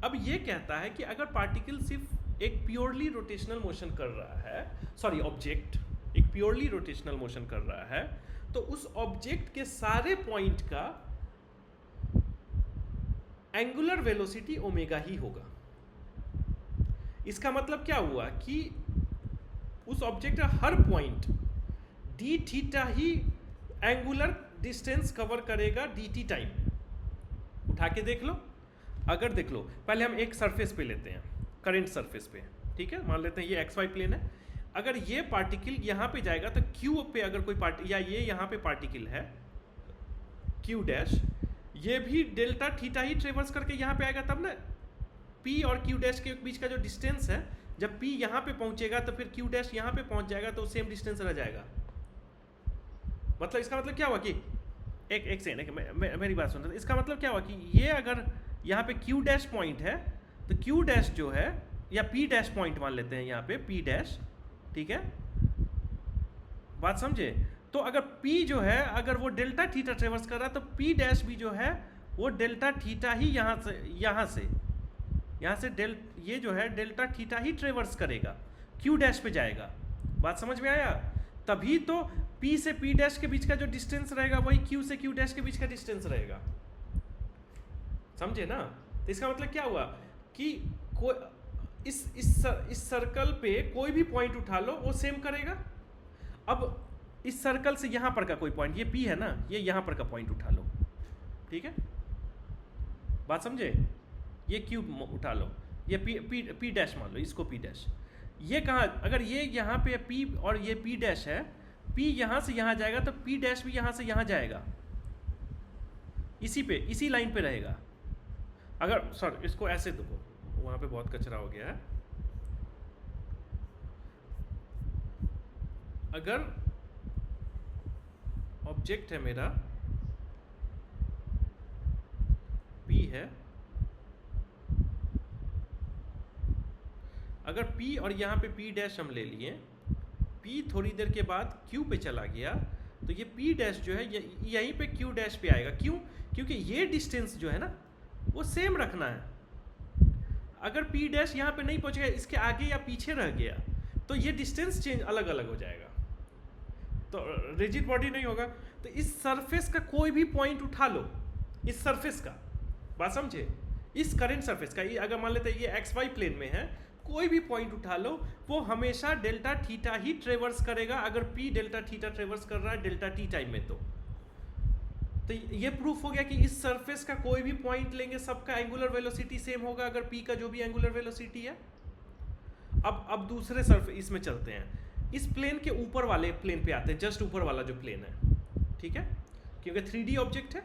अब ये कहता है कि अगर पार्टिकल सिर्फ एक प्योरली रोटेशनल मोशन कर रहा है, सॉरी ऑब्जेक्ट एक प्योरली रोटेशनल मोशन कर रहा है, तो उस ऑब्जेक्ट के सारे पॉइंट का एंगुलर वेलोसिटी ओमेगा ही होगा। इसका मतलब क्या हुआ कि उस ऑब्जेक्ट का हर पॉइंट डी थीटा ही एंगुलर डिस्टेंस कवर करेगा dt टाइम। उठा के देख लो, अगर देख लो, पहले हम एक सरफेस पे लेते हैं, करंट सरफेस पे, ठीक है, मान लेते हैं ये xy प्लेन है। अगर ये पार्टिकल यहाँ पे जाएगा तो q पे अगर कोई या ये यहाँ पे पार्टिकल है q डैश, ये भी डेल्टा थीटा ही ट्रेवर्स करके यहाँ पे आएगा, तब ना p और q डैश के बीच का जो डिस्टेंस है, जब p यहाँ पे पहुँचेगा तो फिर q डैश यहाँ पे पहुँच जाएगा, तो सेम डिस्टेंस रह जाएगा। मतलब इसका मतलब क्या हुआ कि एक सेकंड, मेरी बात सुन, इसका मतलब क्या हुआ कि ये अगर यहाँ पे q डैश पॉइंट है तो q डैश जो है, या p डैश पॉइंट मान लेते हैं यहाँ पे p डैश, ठीक है, बात समझे। तो अगर p जो है अगर वो डेल्टा थीटा ट्रेवर्स कर रहा है तो p डैश भी जो है वो डेल्टा थीटा ही यहाँ से ये जो है डेल्टा थीटा ही ट्रेवर्स करेगा, q डैश पे जाएगा। बात समझ में आया? तभी तो p से p डैश के बीच का जो डिस्टेंस रहेगा वही q से q डैश के बीच का डिस्टेंस रहेगा। समझे ना? तो इसका मतलब क्या हुआ कि इस सर्कल पे कोई भी पॉइंट उठा लो वो सेम करेगा। अब इस सर्कल से यहाँ पर का कोई पॉइंट, ये P है ना, ये यहाँ पर का पॉइंट उठा लो, ठीक है, बात समझे। ये Q उठा लो, ये P डैश मान लो, इसको P डैश। ये कहाँ, अगर ये यहाँ पे P और ये P डैश है, P यहाँ से यहाँ जाएगा तो P डैश भी यहाँ से यहाँ जाएगा, इसी लाइन पे रहेगा। अगर सॉरी इसको ऐसे देखो, वहाँ पे बहुत कचरा हो गया है। अगर ऑब्जेक्ट है मेरा P है, अगर P और यहाँ पे P डैश हम ले लिए, P थोड़ी देर के बाद Q पे चला गया तो ये P डैश जो है यहीं पे Q डैश पे आएगा। क्यों? क्योंकि ये डिस्टेंस जो है ना वो सेम रखना है। अगर P डैश यहाँ पे नहीं पहुँचेगा, इसके आगे या पीछे रह गया, तो ये डिस्टेंस चेंज अलग अलग हो जाएगा, तो रिजिड बॉडी नहीं होगा। तो इस सरफेस का कोई भी पॉइंट उठा लो, इस सरफेस का, बात समझे, इस करंट सरफेस का, ये अगर मान लेते हैं ये एक्स वाई प्लेन में है, कोई भी पॉइंट उठा लो, वो हमेशा डेल्टा थीटा ही ट्रेवर्स करेगा, अगर पी डेल्टा थीटा ट्रेवर्स कर रहा है डेल्टा टी टाइम में। तो ये प्रूफ हो गया कि इस सरफेस का कोई भी पॉइंट लेंगे सबका एंगुलर वेलोसिटी सेम होगा, अगर पी का जो भी एंगुलर वेलोसिटी है। अब दूसरे सरफेस इसमें चलते हैं, इस प्लेन के ऊपर वाले प्लेन पे आते हैं, जस्ट ऊपर वाला जो प्लेन है, ठीक है, क्योंकि 3D ऑब्जेक्ट है।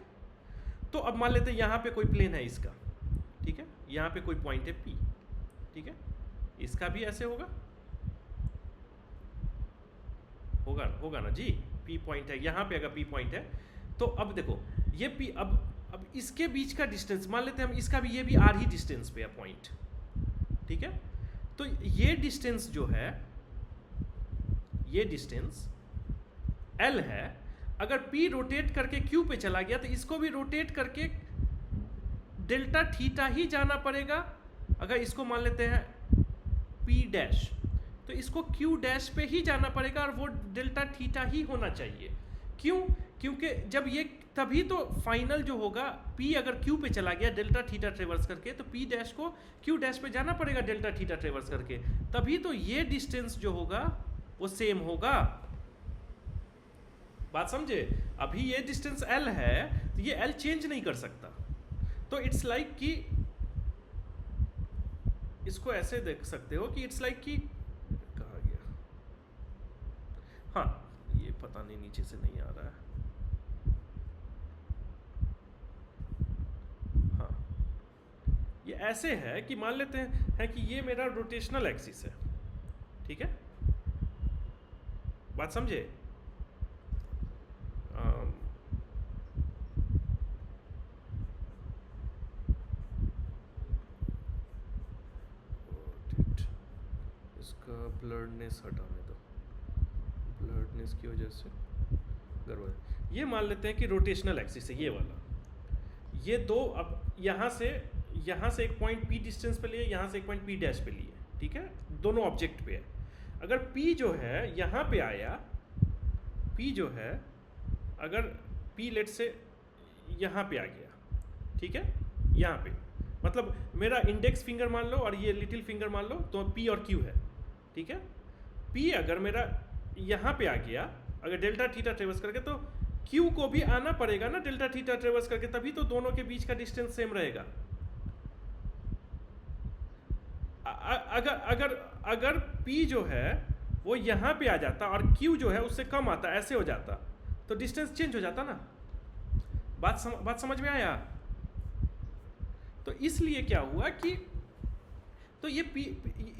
तो अब मान लेते हैं यहाँ पे कोई प्लेन है इसका, ठीक है, यहाँ पे कोई पॉइंट है P, ठीक है, इसका भी ऐसे होगा, होगा ना जी, P पॉइंट है यहाँ पे, अगर P पॉइंट है तो अब देखो ये P, अब इसके बीच का डिस्टेंस मान लेते हैं हम, इसका भी, ये भी R ही डिस्टेंस पे है पॉइंट, ठीक है। तो ये डिस्टेंस जो है, ये डिस्टेंस L है, अगर P रोटेट करके Q पे चला गया तो इसको भी रोटेट करके डेल्टा थीटा ही जाना पड़ेगा। अगर इसको मान लेते हैं P डैश, तो इसको Q डैश पे ही जाना पड़ेगा, और वो डेल्टा थीटा ही होना चाहिए। क्यों? क्योंकि जब ये, तभी तो फाइनल जो होगा, P अगर Q पे चला गया डेल्टा थीटा ट्रेवर्स करके, तो P डैश को Q डैश पे जाना पड़ेगा डेल्टा थीटा ट्रेवर्स करके, तभी तो ये डिस्टेंस जो होगा वो सेम होगा। बात समझे? अभी ये डिस्टेंस L है, तो ये L चेंज नहीं कर सकता। तो इट्स लाइक कि, इसको ऐसे देख सकते हो कि इट्स लाइक कि, कहाँ गया, हाँ ये पता नहीं नीचे से नहीं आ रहा है, हाँ ये ऐसे है कि मान लेते हैं कि ये मेरा रोटेशनल एक्सिस है, ठीक है, बात समझे। इसका ब्लर्डनेस हटाने दो, ब्लर्डनेस की वजह से गड़बड़। ये मान लेते हैं कि रोटेशनल एक्सिस है ये वाला, ये दो, अब यहाँ से एक पॉइंट P डिस्टेंस पे लिए, यहाँ से एक पॉइंट P डैश पे लिए, ठीक है, दोनों ऑब्जेक्ट पे है। अगर P जो है यहाँ पे आया, P जो है अगर P लेट से यहाँ पे आ गया, ठीक है, यहाँ पे, मतलब मेरा इंडेक्स फिंगर मान लो और ये लिटिल फिंगर मान लो, तो P और Q है, ठीक है। P अगर मेरा यहाँ पे आ गया, अगर डेल्टा थीटा ट्रेवर्स करके, तो Q को भी आना पड़ेगा ना डेल्टा थीटा ट्रेवर्स करके, तभी तो दोनों के बीच का डिस्टेंस सेम रहेगा। अगर P जो है वो यहाँ पे आ जाता और Q जो है उससे कम आता, ऐसे हो जाता, तो डिस्टेंस चेंज हो जाता ना। बात समझ में आया? तो इसलिए क्या हुआ कि, तो ये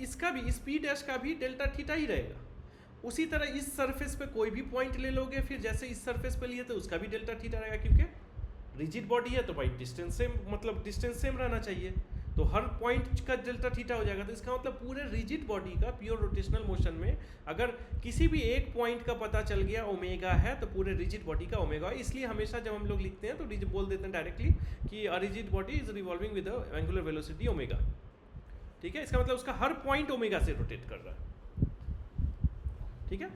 इसका भी, इस P डैश का भी डेल्टा थीटा ही रहेगा। उसी तरह इस सरफेस पे कोई भी पॉइंट ले लोगे, फिर जैसे इस सरफेस पे लिए तो उसका भी डेल्टा थीटा रहेगा, क्योंकि रिजिड बॉडी है तो भाई डिस्टेंस सेम, मतलब डिस्टेंस सेम रहना चाहिए, तो हर पॉइंट का डेल्टा थीटा हो जाएगा। तो इसका मतलब पूरे रिजिड बॉडी का प्योर रोटेशनल मोशन में अगर किसी भी एक पॉइंट का पता चल गया ओमेगा है, तो पूरे रिजिड बॉडी का ओमेगा। इसलिए हमेशा जब हम लोग लिखते हैं तो बोल देते हैं डायरेक्टली कि a rigid body is revolving with angular velocity omega, ठीक है। इसका मतलब उसका हर पॉइंट ओमेगा से रोटेट कर रहा है, ठीक है,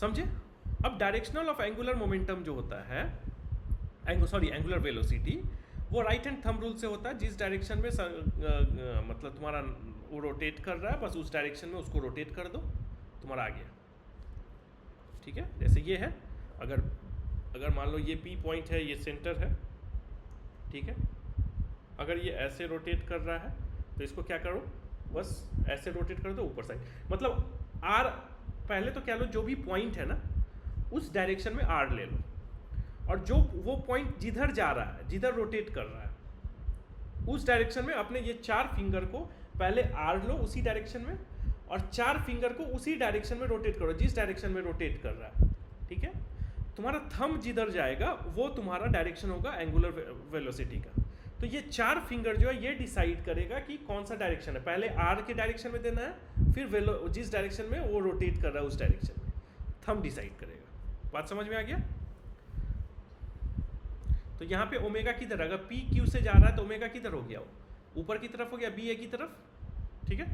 समझे। अब डायरेक्शनल ऑफ एंगुलर मोमेंटम जो होता है, एंगुलर वेलोसिटी, वो राइट हैंड थंब रूल से होता है। जिस डायरेक्शन में मतलब तुम्हारा वो रोटेट कर रहा है, बस उस डायरेक्शन में उसको रोटेट कर दो, तुम्हारा आ गया, ठीक है। जैसे ये है, अगर मान लो ये P पॉइंट है, ये सेंटर है, ठीक है। अगर ये ऐसे रोटेट कर रहा है तो इसको क्या करो, बस ऐसे रोटेट कर दो ऊपर साइड, मतलब R, पहले तो क्या लो, जो भी पॉइंट है ना उस डायरेक्शन में R ले लो, और जो वो पॉइंट जिधर जा रहा है, जिधर रोटेट कर रहा है, उस डायरेक्शन में अपने ये 4 फिंगर को पहले R लो उसी डायरेक्शन में, और 4 फिंगर को उसी डायरेक्शन में रोटेट करो जिस डायरेक्शन में रोटेट कर रहा है, ठीक है। तुम्हारा थंब जिधर जाएगा वो तुम्हारा डायरेक्शन होगा एंगुलर वेलोसिटी का। तो ये 4 फिंगर जो है ये डिसाइड करेगा कि कौन सा डायरेक्शन है, पहले R के डायरेक्शन में देना है, फिर जिस डायरेक्शन में वो रोटेट कर रहा है उस डायरेक्शन में थंब डिसाइड करेगा। बात समझ में आ गया? तो यहाँ पे ओमेगा किधर, अगर P Q से जा रहा है तो ओमेगा किधर हो गया, ऊपर की तरफ हो गया, B A की तरफ, ठीक है।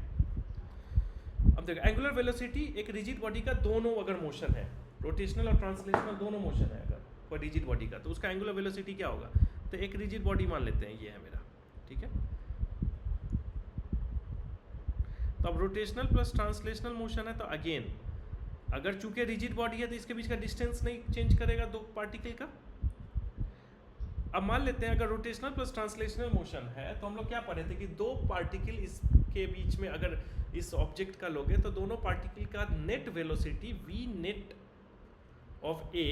अब देखो एंगुलर वेलोसिटी एक रिजिड बॉडी का दोनों अगर मोशन है, रोटेशनल और ट्रांसलेशनल दोनों मोशन है अगर कोई रिजिड बॉडी का, तो उसका एंगुलर वेलोसिटी क्या होगा? तो एक रिजिड बॉडी मान लेते हैं ये है मेरा, ठीक है। तो अब रोटेशनल प्लस ट्रांसलेशनल मोशन है तो अगेन अगर चूंकि रिजिड बॉडी है तो इसके बीच का डिस्टेंस नहीं चेंज करेगा दो पार्टिकल का। अब मान लेते हैं अगर रोटेशनल प्लस ट्रांसलेशनल मोशन है तो हम लोग क्या पढ़े थे कि दो पार्टिकल इसके बीच में अगर इस ऑब्जेक्ट का लोगे तो दोनों पार्टिकल का net velocity v net of a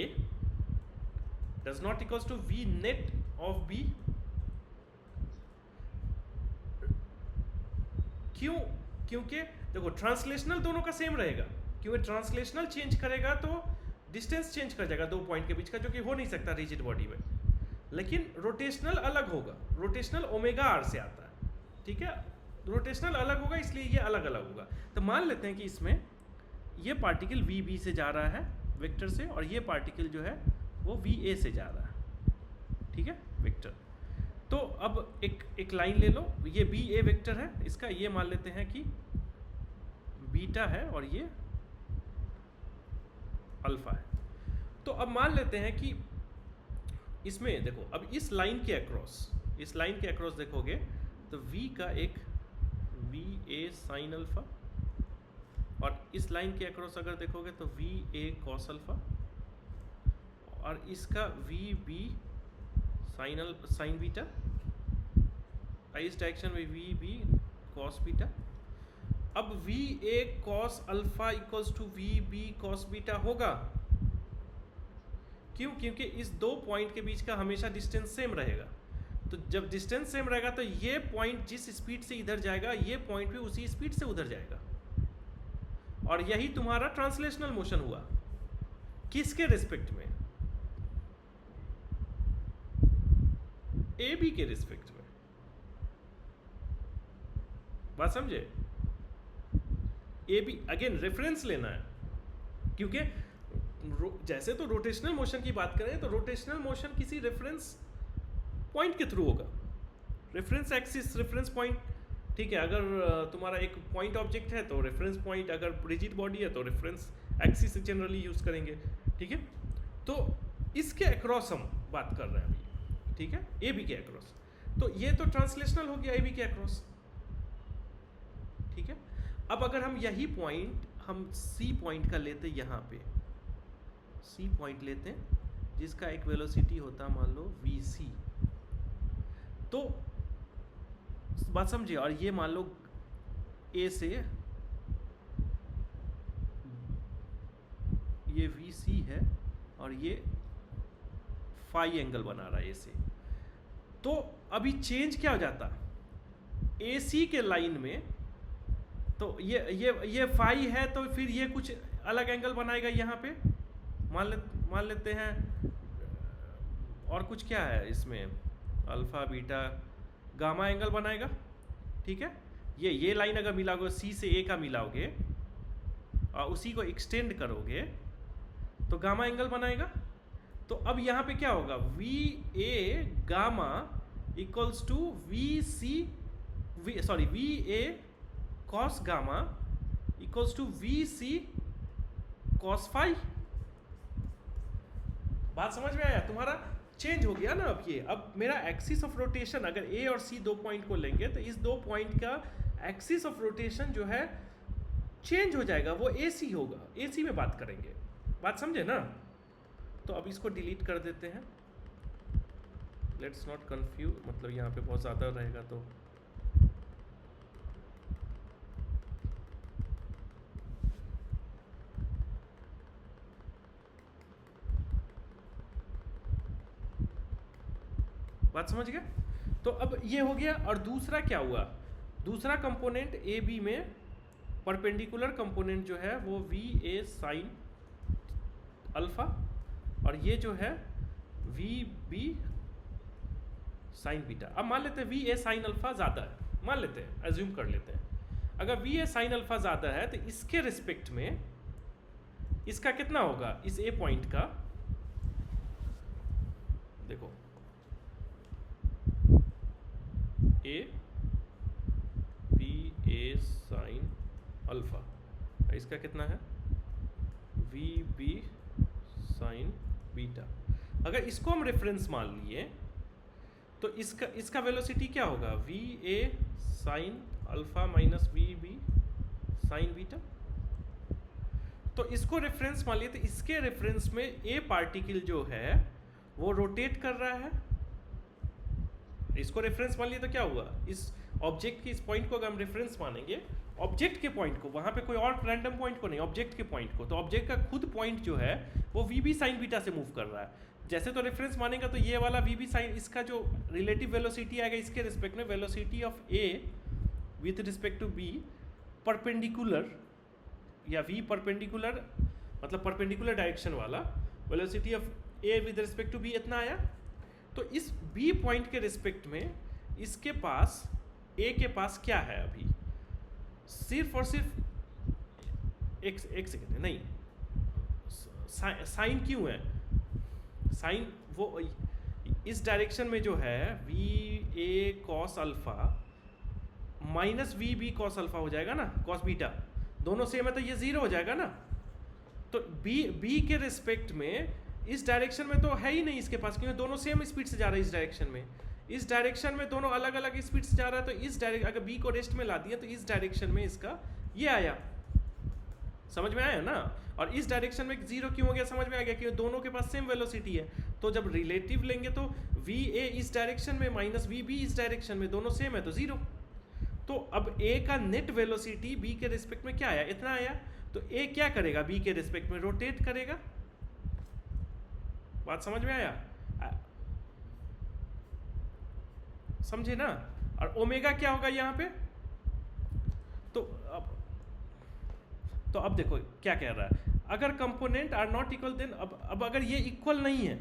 does not equals to v net of b। क्यों? क्योंकि देखो ट्रांसलेशनल दोनों का सेम रहेगा, क्योंकि ट्रांसलेशनल चेंज करेगा तो डिस्टेंस चेंज कर जाएगा दो पॉइंट के बीच का, जो कि हो नहीं सकता रिजिड बॉडी में। लेकिन रोटेशनल अलग होगा, रोटेशनल ओमेगा आर से आता है, ठीक है। रोटेशनल अलग होगा इसलिए ये अलग अलग होगा। तो मान लेते हैं कि इसमें ये पार्टिकल वी बी से जा रहा है वेक्टर से, और ये पार्टिकल जो है वो वी ए से जा रहा है, ठीक है, वेक्टर। तो अब एक लाइन ले लो, ये बी ए वेक्टर है इसका, ये मान लेते हैं कि बीटा है और ये अल्फा है। तो अब मान लेते हैं कि इसमें देखो अब इस लाइन के अक्रॉस देखोगे तो v का एक वी ए साइन अल्फा, और इस लाइन के अक्रॉस अगर देखोगे तो वी ए कॉस अल्फा, और इसका वी बी साइन बीटा, इस डायरेक्शन में वी बी कॉस बीटा। अब v a cos alpha equals to v b cos beta होगा। क्यों? क्योंकि इस दो पॉइंट के बीच का हमेशा डिस्टेंस सेम रहेगा। तो जब डिस्टेंस सेम रहेगा तो ये पॉइंट जिस स्पीड से इधर जाएगा ये पॉइंट भी उसी स्पीड से उधर जाएगा, और यही तुम्हारा ट्रांसलेशनल मोशन हुआ। किसके रिस्पेक्ट में? ए बी के रिस्पेक्ट में। बात समझे? ए बी अगेन रेफरेंस लेना है, क्योंकि जैसे तो रोटेशनल मोशन की बात करें तो रोटेशनल मोशन किसी रेफरेंस पॉइंट के थ्रू होगा, रेफरेंस एक्सिस, रेफरेंस पॉइंट, ठीक है। अगर तुम्हारा एक पॉइंट ऑब्जेक्ट है तो रेफरेंस पॉइंट, अगर रिजिड बॉडी है तो रेफरेंस एक्सिस जनरली यूज करेंगे, ठीक है। तो इसके अक्रॉस हम बात कर रहे हैं अभी, ठीक है, ए बी के अक्रॉस। तो ये तो ट्रांसलेशनल हो गया ए बी के अक्रॉस, ठीक है। अब अगर हम यही पॉइंट हम सी पॉइंट का लेते, यहाँ पे सी पॉइंट लेते हैं जिसका एक वेलोसिटी होता मान लो वी सी, तो बात समझिए, और ये मान लो ए से ये वी सी है और ये फाई एंगल बना रहा है ए से। तो अभी चेंज क्या हो जाता ए सी के लाइन में, तो ये फाई है तो फिर ये कुछ अलग एंगल बनाएगा यहाँ पे, मान लेते हैं, और कुछ क्या है इसमें, अल्फा बीटा गामा एंगल बनाएगा, ठीक है। ये लाइन अगर मिलाओगे सी से ए का मिलाओगे और उसी को एक्सटेंड करोगे तो गामा एंगल बनाएगा। तो अब यहाँ पे क्या होगा, v a gamma equals to v a cos gamma equals to v c cos phi. बात समझ में आया? तुम्हारा चेंज हो गया ना अब ये। अब मेरा एक्सिस ऑफ रोटेशन, अगर ए और सी दो पॉइंट को लेंगे तो इस दो पॉइंट का एक्सिस ऑफ रोटेशन जो है चेंज हो जाएगा, वो ए सी होगा, ए सी में बात करेंगे। बात समझे ना? तो अब इसको डिलीट कर देते हैं, लेट्स नॉट कंफ्यूज, मतलब यहाँ पे बहुत ज़्यादा रहेगा तो बात समझ गए? तो अब ये हो गया। और दूसरा क्या हुआ, दूसरा कंपोनेंट ए बी में परपेंडिकुलर कंपोनेंट जो है वो वी ए साइन अल्फा, और ये जो है वी बी साइन बीटा। अब मान लेते हैं वी ए साइन अल्फा ज़्यादा है, मान लेते हैं, एज्यूम कर लेते हैं। अगर वी ए साइन अल्फा ज़्यादा है तो इसके रिस्पेक्ट में इसका कितना होगा, इस ए पॉइंट का, देखो A V a sine alpha, इसका कितना है वी बी साइन बीटा। अगर इसको हम रेफरेंस मान लिए तो इसका वेलोसिटी क्या होगा v a sine alpha minus v b sine beta. तो इसको रेफरेंस मान लिए तो इसके रेफरेंस में ए पार्टिकल जो है वो रोटेट कर रहा है। इसको रेफरेंस मान लिए तो क्या हुआ, इस ऑब्जेक्ट के इस पॉइंट को अगर हम रेफरेंस मानेंगे, ऑब्जेक्ट के पॉइंट को, वहां पे कोई और रैंडम पॉइंट को नहीं, ऑब्जेक्ट के पॉइंट को, तो ऑब्जेक्ट का खुद पॉइंट जो है वो वी बी साइन बीटा से मूव कर रहा है। जैसे तो रेफरेंस मानेगा तो ये वाला वी बी साइन, इसका जो रिलेटिव वेलोसिटी आएगा इसके रिस्पेक्ट में, velocity of a with respect to b perpendicular, या वी परपेंडिकुलर मतलब परपेंडिकुलर डायरेक्शन वाला, velocity of a with respect to b इतना आया। तो इस बी पॉइंट के रिस्पेक्ट में इसके पास ए के पास क्या है अभी, सिर्फ और सिर्फ एक सेकेंड नहीं, साइन क्यों है, साइन वो इस डायरेक्शन में जो है v a cos alpha minus v b cos alpha हो जाएगा ना, कॉस बीटा, दोनों सेम है तो ये जीरो हो जाएगा ना। तो बी के रिस्पेक्ट में इस डायरेक्शन में तो है ही नहीं इसके पास, क्योंकि दोनों सेम स्पीड से जा रहे हैं इस डायरेक्शन में। इस डायरेक्शन में दोनों अलग अलग स्पीड से जा रहा है, तो इस डायरेक्शन अगर बी को रेस्ट में ला दिया तो इस डायरेक्शन में इसका ये आया, समझ में आया ना। और इस डायरेक्शन में जीरो क्यों हो गया, समझ में आ गया, क्योंकि दोनों के पास सेम वेलोसिटी है। तो जब रिलेटिव लेंगे तो वी ए इस डायरेक्शन में माइनस वी बी इस डायरेक्शन में, दोनों सेम है तो जीरो। तो अब ए का नेट वेलोसिटी बी के रिस्पेक्ट में क्या आया, इतना आया। तो ए क्या करेगा, बी के रिस्पेक्ट में रोटेट करेगा। बात समझ में आया, समझे ना। और ओमेगा क्या होगा यहाँ पे, तो अब देखो क्या कह रहा है, अगर component are not equal then, अब अगर ये इक्वल नहीं है,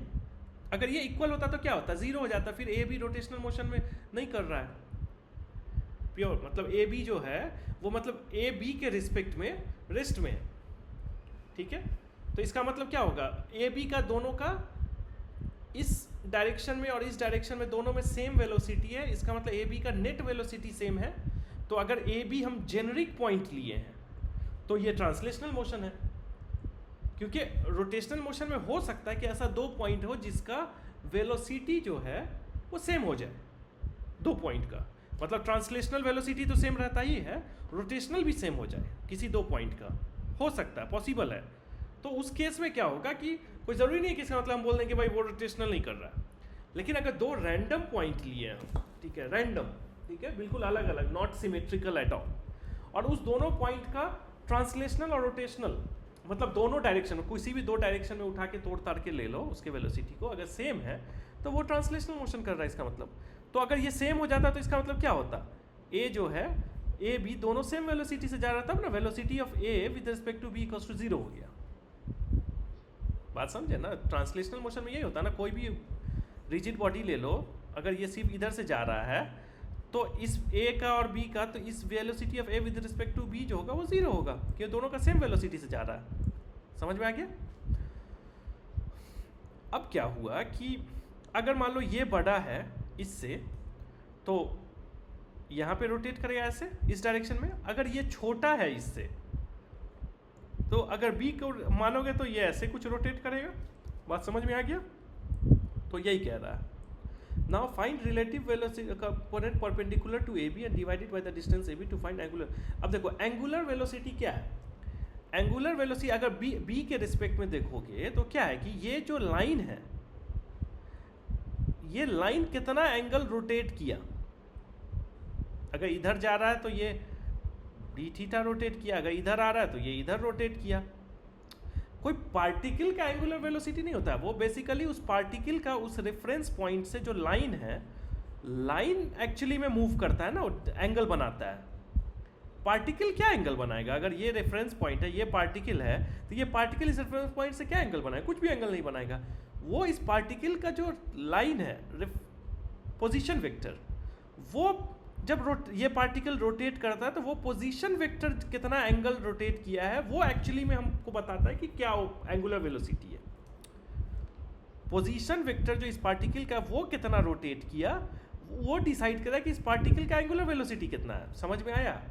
अगर ये इक्वल होता तो क्या होता, जीरो हो जाता, फिर ए बी रोटेशनल मोशन में नहीं कर रहा है प्योर, मतलब ए बी जो है वो मतलब ए बी के रिस्पेक्ट में रेस्ट में है, ठीक है। तो इसका मतलब क्या होगा, ए बी का दोनों का इस डायरेक्शन में और इस डायरेक्शन में दोनों में सेम वेलोसिटी है, इसका मतलब ए बी का नेट वेलोसिटी सेम है। तो अगर ए बी हम जेनरिक पॉइंट लिए हैं तो ये ट्रांसलेशनल मोशन है, क्योंकि रोटेशनल मोशन में हो सकता है कि ऐसा दो पॉइंट हो जिसका वेलोसिटी जो है वो सेम हो जाए, दो पॉइंट का मतलब ट्रांसलेशनल वेलोसिटी तो सेम रहता ही है, रोटेशनल भी सेम हो जाए किसी दो पॉइंट का, हो सकता है, पॉसिबल है। तो उस केस में क्या होगा कि कोई ज़रूरी नहीं है कि इसका मतलब हम बोल दें कि भाई वो रोटेशनल नहीं कर रहा है, लेकिन अगर दो रैंडम पॉइंट लिए हैं, ठीक है, रैंडम, ठीक है, बिल्कुल अलग अलग, नॉट सिमेट्रिकल एट ऑल, और उस दोनों पॉइंट का ट्रांसलेशनल और रोटेशनल मतलब दोनों डायरेक्शन में, किसी भी दो डायरेक्शन में उठा के तोड़ ताड़ के ले लो उसके वेलोसिटी को, अगर सेम है तो वो ट्रांसलेशनल मोशन कर रहा है इसका मतलब। तो अगर ये सेम हो जाता तो इसका मतलब क्या होता, ए जो है ए बी दोनों सेम वेलोसिटी से जा रहा था ना, velocity of a with respect to b equals to zero हो गया। बात समझे ना, ट्रांसलेशनल मोशन में यही होता है ना, कोई भी रिजिड बॉडी ले लो, अगर ये सिर्फ इधर से जा रहा है तो इस ए का और बी का, तो इस velocity of a with respect to b जो होगा वो जीरो होगा, क्योंकि दोनों का सेम वेलोसिटी से जा रहा है। समझ में आ गया। अब क्या हुआ कि अगर मान लो ये बड़ा है इससे, तो यहाँ पे रोटेट करेगा ऐसे इस डायरेक्शन में, अगर ये छोटा है इससे तो अगर बी को मानोगे तो ये ऐसे कुछ रोटेट करेगा। बात समझ में आ गया। तो यही कह रहा है, now find relative velocity component perpendicular to a b and divided by the distance a b to find angular. अब देखो एंगुलर वेलोसिटी क्या है, एंगुलर वेलोसिटी अगर बी के रिस्पेक्ट में देखोगे तो क्या है कि ये जो लाइन है, ये लाइन कितना एंगल रोटेट किया, अगर इधर जा रहा है तो ये डी थीटा रोटेट किया, अगर इधर आ रहा है तो ये इधर रोटेट किया। कोई पार्टिकल का एंगुलर वेलोसिटी नहीं होता है, वो बेसिकली उस पार्टिकल का उस रेफरेंस पॉइंट से जो लाइन है, लाइन एक्चुअली में मूव करता है ना, एंगल बनाता है। पार्टिकल क्या एंगल बनाएगा, अगर ये रेफरेंस पॉइंट है, ये पार्टिकल है, तो ये पार्टिकल इस रेफरेंस पॉइंट से क्या एंगल बनाएगा, कुछ भी एंगल नहीं बनाएगा। वो इस पार्टिकल का जो लाइन है, पोजीशन वेक्टर, वो जब ये पार्टिकल रोटेट करता है तो वो पोजीशन वेक्टर कितना एंगल रोटेट किया है वो एक्चुअली में हमको बताता है कि क्या एंगुलर वेलोसिटी है। पोजीशन वेक्टर जो इस पार्टिकल का वो कितना रोटेट किया, वो डिसाइड करा कि इस पार्टिकल का एंगुलर वेलोसिटी कितना है। समझ में आया।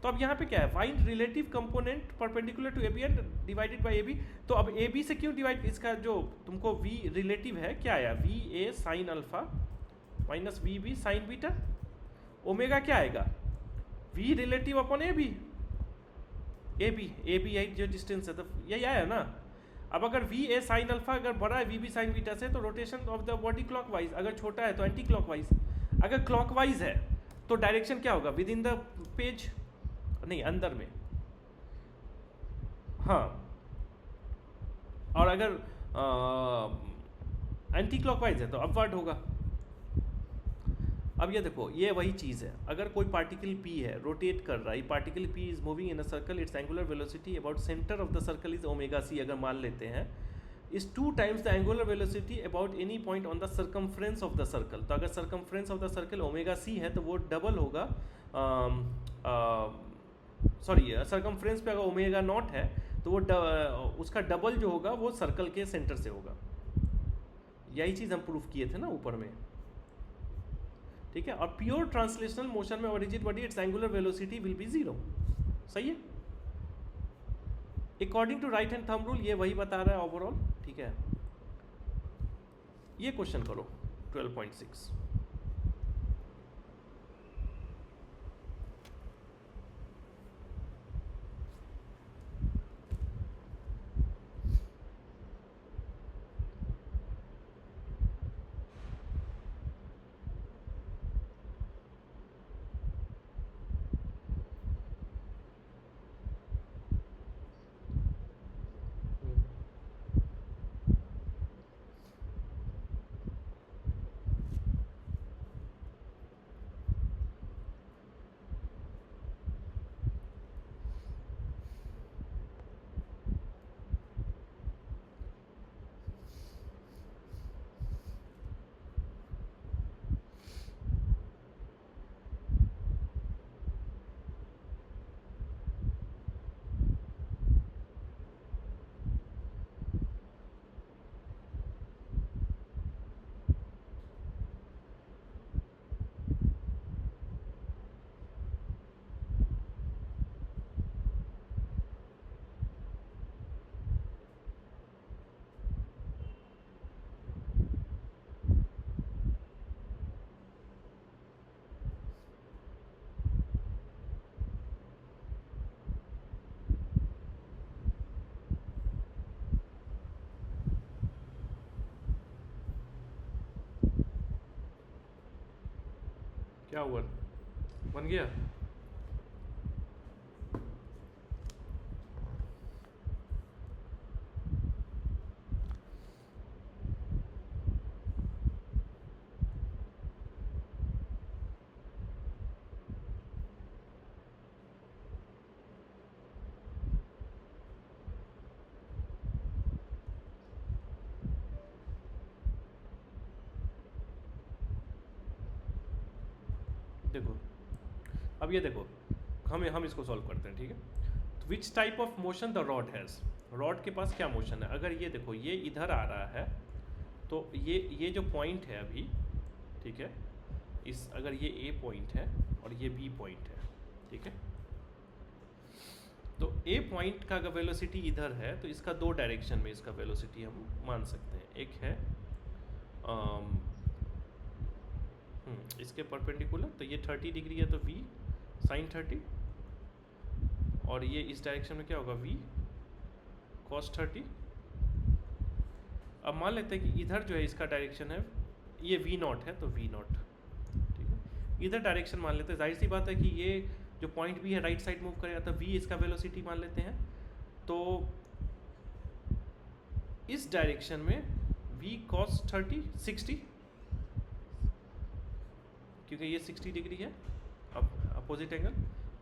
तो अब यहाँ पे क्या है, find relative component perpendicular to a b and divided by a b. तो अब ए बी से क्यों डिवाइड, इसका जो तुमको वी रिलेटिव है क्या आया, v a sine alpha minus v b sine beta, omega क्या आएगा, v relative upon a b, a b I जो डिस्टेंस है, तो यही आया ना। अब अगर वी ए साइन अल्फा अगर बड़ा है वी बी साइन बीटा से, तो rotation of the body clockwise, अगर छोटा है तो एंटी क्लॉकवाइज, अगर क्लॉकवाइज है तो डायरेक्शन क्या होगा, विद इन द पेज, नहीं अंदर में, हाँ, और अगर एंटी क्लॉकवाइज है तो अपवर्ड होगा। अब ये देखो, ये वही चीज़ है, अगर कोई पार्टिकल P है रोटेट कर रहा है, particle P is moving in a circle, its angular velocity about centre of the circle is omega c, अगर मान लेते हैं, is 2 times the angular velocity about any point on the circumference of the circle. तो अगर circumference of the circle omega c है तो वो double होगा, सॉरी सर्कमफ्रेंस पे अगर ओमेगा नॉट है तो वो उसका डबल जो होगा वो सर्कल के सेंटर से होगा। यही चीज़ हम प्रूफ किए थे ना ऊपर में, ठीक है। और प्योर ट्रांसलेशनल मोशन में rigid body its angular velocity will be 0, सही है, according to right hand thumb rule, ये वही बता रहा है ओवरऑल, ठीक है। ये क्वेश्चन करो 12.6, क्या हुआ, बन गया? देखो अब ये देखो, हम इसको सॉल्व करते हैं, ठीक है। Which type of motion the rod has, rod के पास क्या मोशन है, अगर ये देखो ये इधर आ रहा है तो ये जो पॉइंट है अभी, ठीक है, इस अगर ये ए पॉइंट है और ये बी पॉइंट है, ठीक है, तो ए पॉइंट का अगर वेलोसिटी इधर है तो इसका 2 डायरेक्शन में इसका वेलोसिटी हम मान सकते हैं। एक है इसके परपेंडिकुलर, तो ये 30 डिग्री है तो v साइन 30, और ये इस डायरेक्शन में क्या होगा v cos 30। अब मान लेते हैं कि इधर जो है इसका डायरेक्शन है, ये v नॉट है तो v नॉट, ठीक है, इधर डायरेक्शन मान लेते हैं, जाहिर सी बात है कि ये जो पॉइंट भी है राइट साइड मूव करेगा, तो v इसका वेलोसिटी मान लेते हैं। तो इस डायरेक्शन में v cos 30 60, क्योंकि ये 60 डिग्री है अपोजिट एंगल,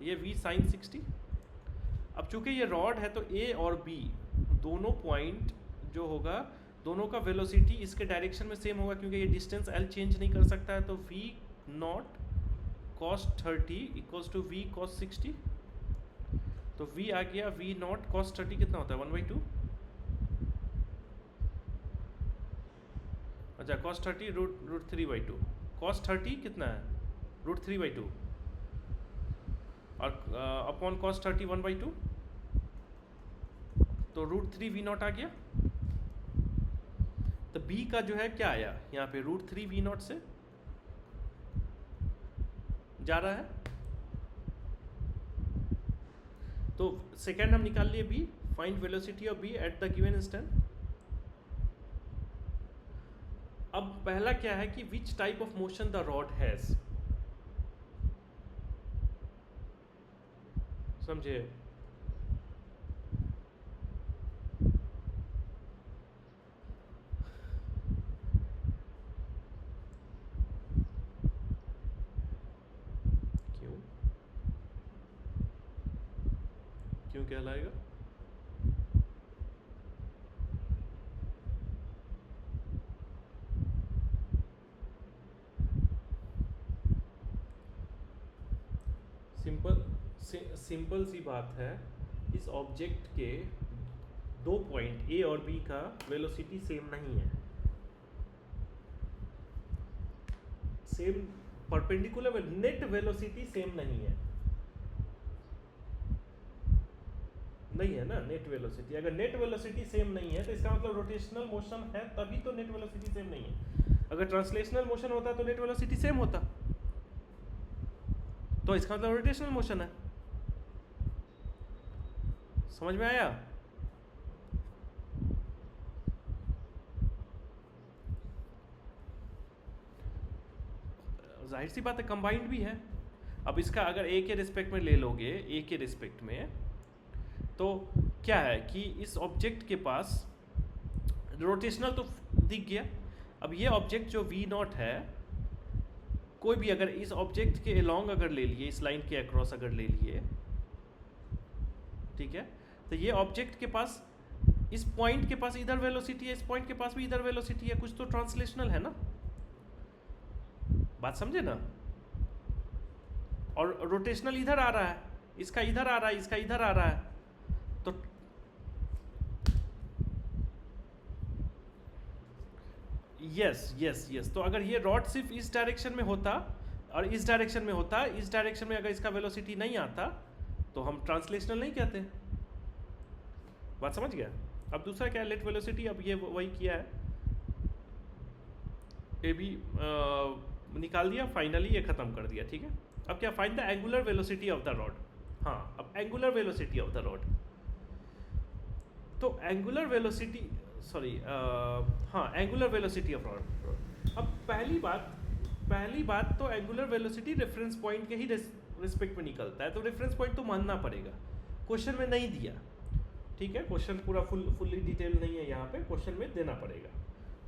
ये v साइन 60। अब चूंकि ये रॉड है तो a और b दोनों पॉइंट जो होगा, दोनों का वेलोसिटी इसके डायरेक्शन में सेम होगा, क्योंकि ये डिस्टेंस l चेंज नहीं कर सकता है। तो v not cos 30 equals to v cos 60, तो v आ गया v नॉट cos 30 कितना होता है 1/2, अच्छा cos 30 रूट 3/2, cos 30 कितना है रूट 3/2, और अपॉन कॉस 30 1/2, तो √3 V0 आ गया। तो b का जो है क्या आया यहाँ पे, √3 V0 से जा रहा है। तो सेकेंड हम निकाल लिए b, find velocity of b at the given instant. अब पहला क्या है कि which type of motion the rod has, समझे। क्यों क्यों कहलाएगा? सिंपल सी बात है, इस ऑब्जेक्ट के 2 पॉइंट ए और बी का वेलोसिटी सेम नहीं है। Same perpendicular net velocity same नहीं है, नहीं है ना नेट वेलोसिटी। अगर नेट वेलोसिटी सेम नहीं है तो इसका मतलब रोटेशनल मोशन है, तभी तो नेट वेलोसिटी सेम नहीं है। अगर ट्रांसलेशनल मोशन होता तो नेट वेलोसिटी सेम होता, तो इसका मतलब रोटेशनल मोशन है। समझ में आया? जाहिर सी बात है कंबाइंड भी है। अब इसका अगर ए के रिस्पेक्ट में ले लोगे, ए के रिस्पेक्ट में, तो क्या है कि इस ऑब्जेक्ट के पास रोटेशनल तो दिख गया। अब ये ऑब्जेक्ट जो V0 है, कोई भी अगर इस ऑब्जेक्ट के अलोंग अगर ले लिए, इस लाइन के अक्रॉस अगर ले लिए, ठीक है, तो ये ऑब्जेक्ट के पास, इस पॉइंट के पास इधर वेलोसिटी है, इस पॉइंट के पास भी इधर वेलोसिटी है, कुछ तो ट्रांसलेशनल है ना, बात समझे ना। और रोटेशनल इधर आ रहा है, इसका इधर आ रहा है, इसका इधर आ रहा है, तो यस। तो अगर ये रॉड सिर्फ इस डायरेक्शन में होता और इस डायरेक्शन में होता, इस डायरेक्शन में अगर इसका वेलोसिटी नहीं आता तो हम ट्रांसलेशनल नहीं कहते। बात समझ गया? अब दूसरा क्या है, लेट वेलोसिटी। अब ये वही किया है, ये भी निकाल दिया, फाइनली ये खत्म कर दिया, ठीक है। अब क्या, find the angular velocity of the rod. हाँ, अब angular velocity of the rod, तो angular velocity, angular velocity of rod. अब पहली बात तो एंगुलर वेलोसिटी रेफरेंस पॉइंट के ही रिस्पेक्ट में निकलता है, तो रेफरेंस पॉइंट तो मानना पड़ेगा। क्वेश्चन में नहीं दिया, ठीक है, क्वेश्चन पूरा फुल्ली डिटेल नहीं है यहाँ पे, क्वेश्चन में देना पड़ेगा,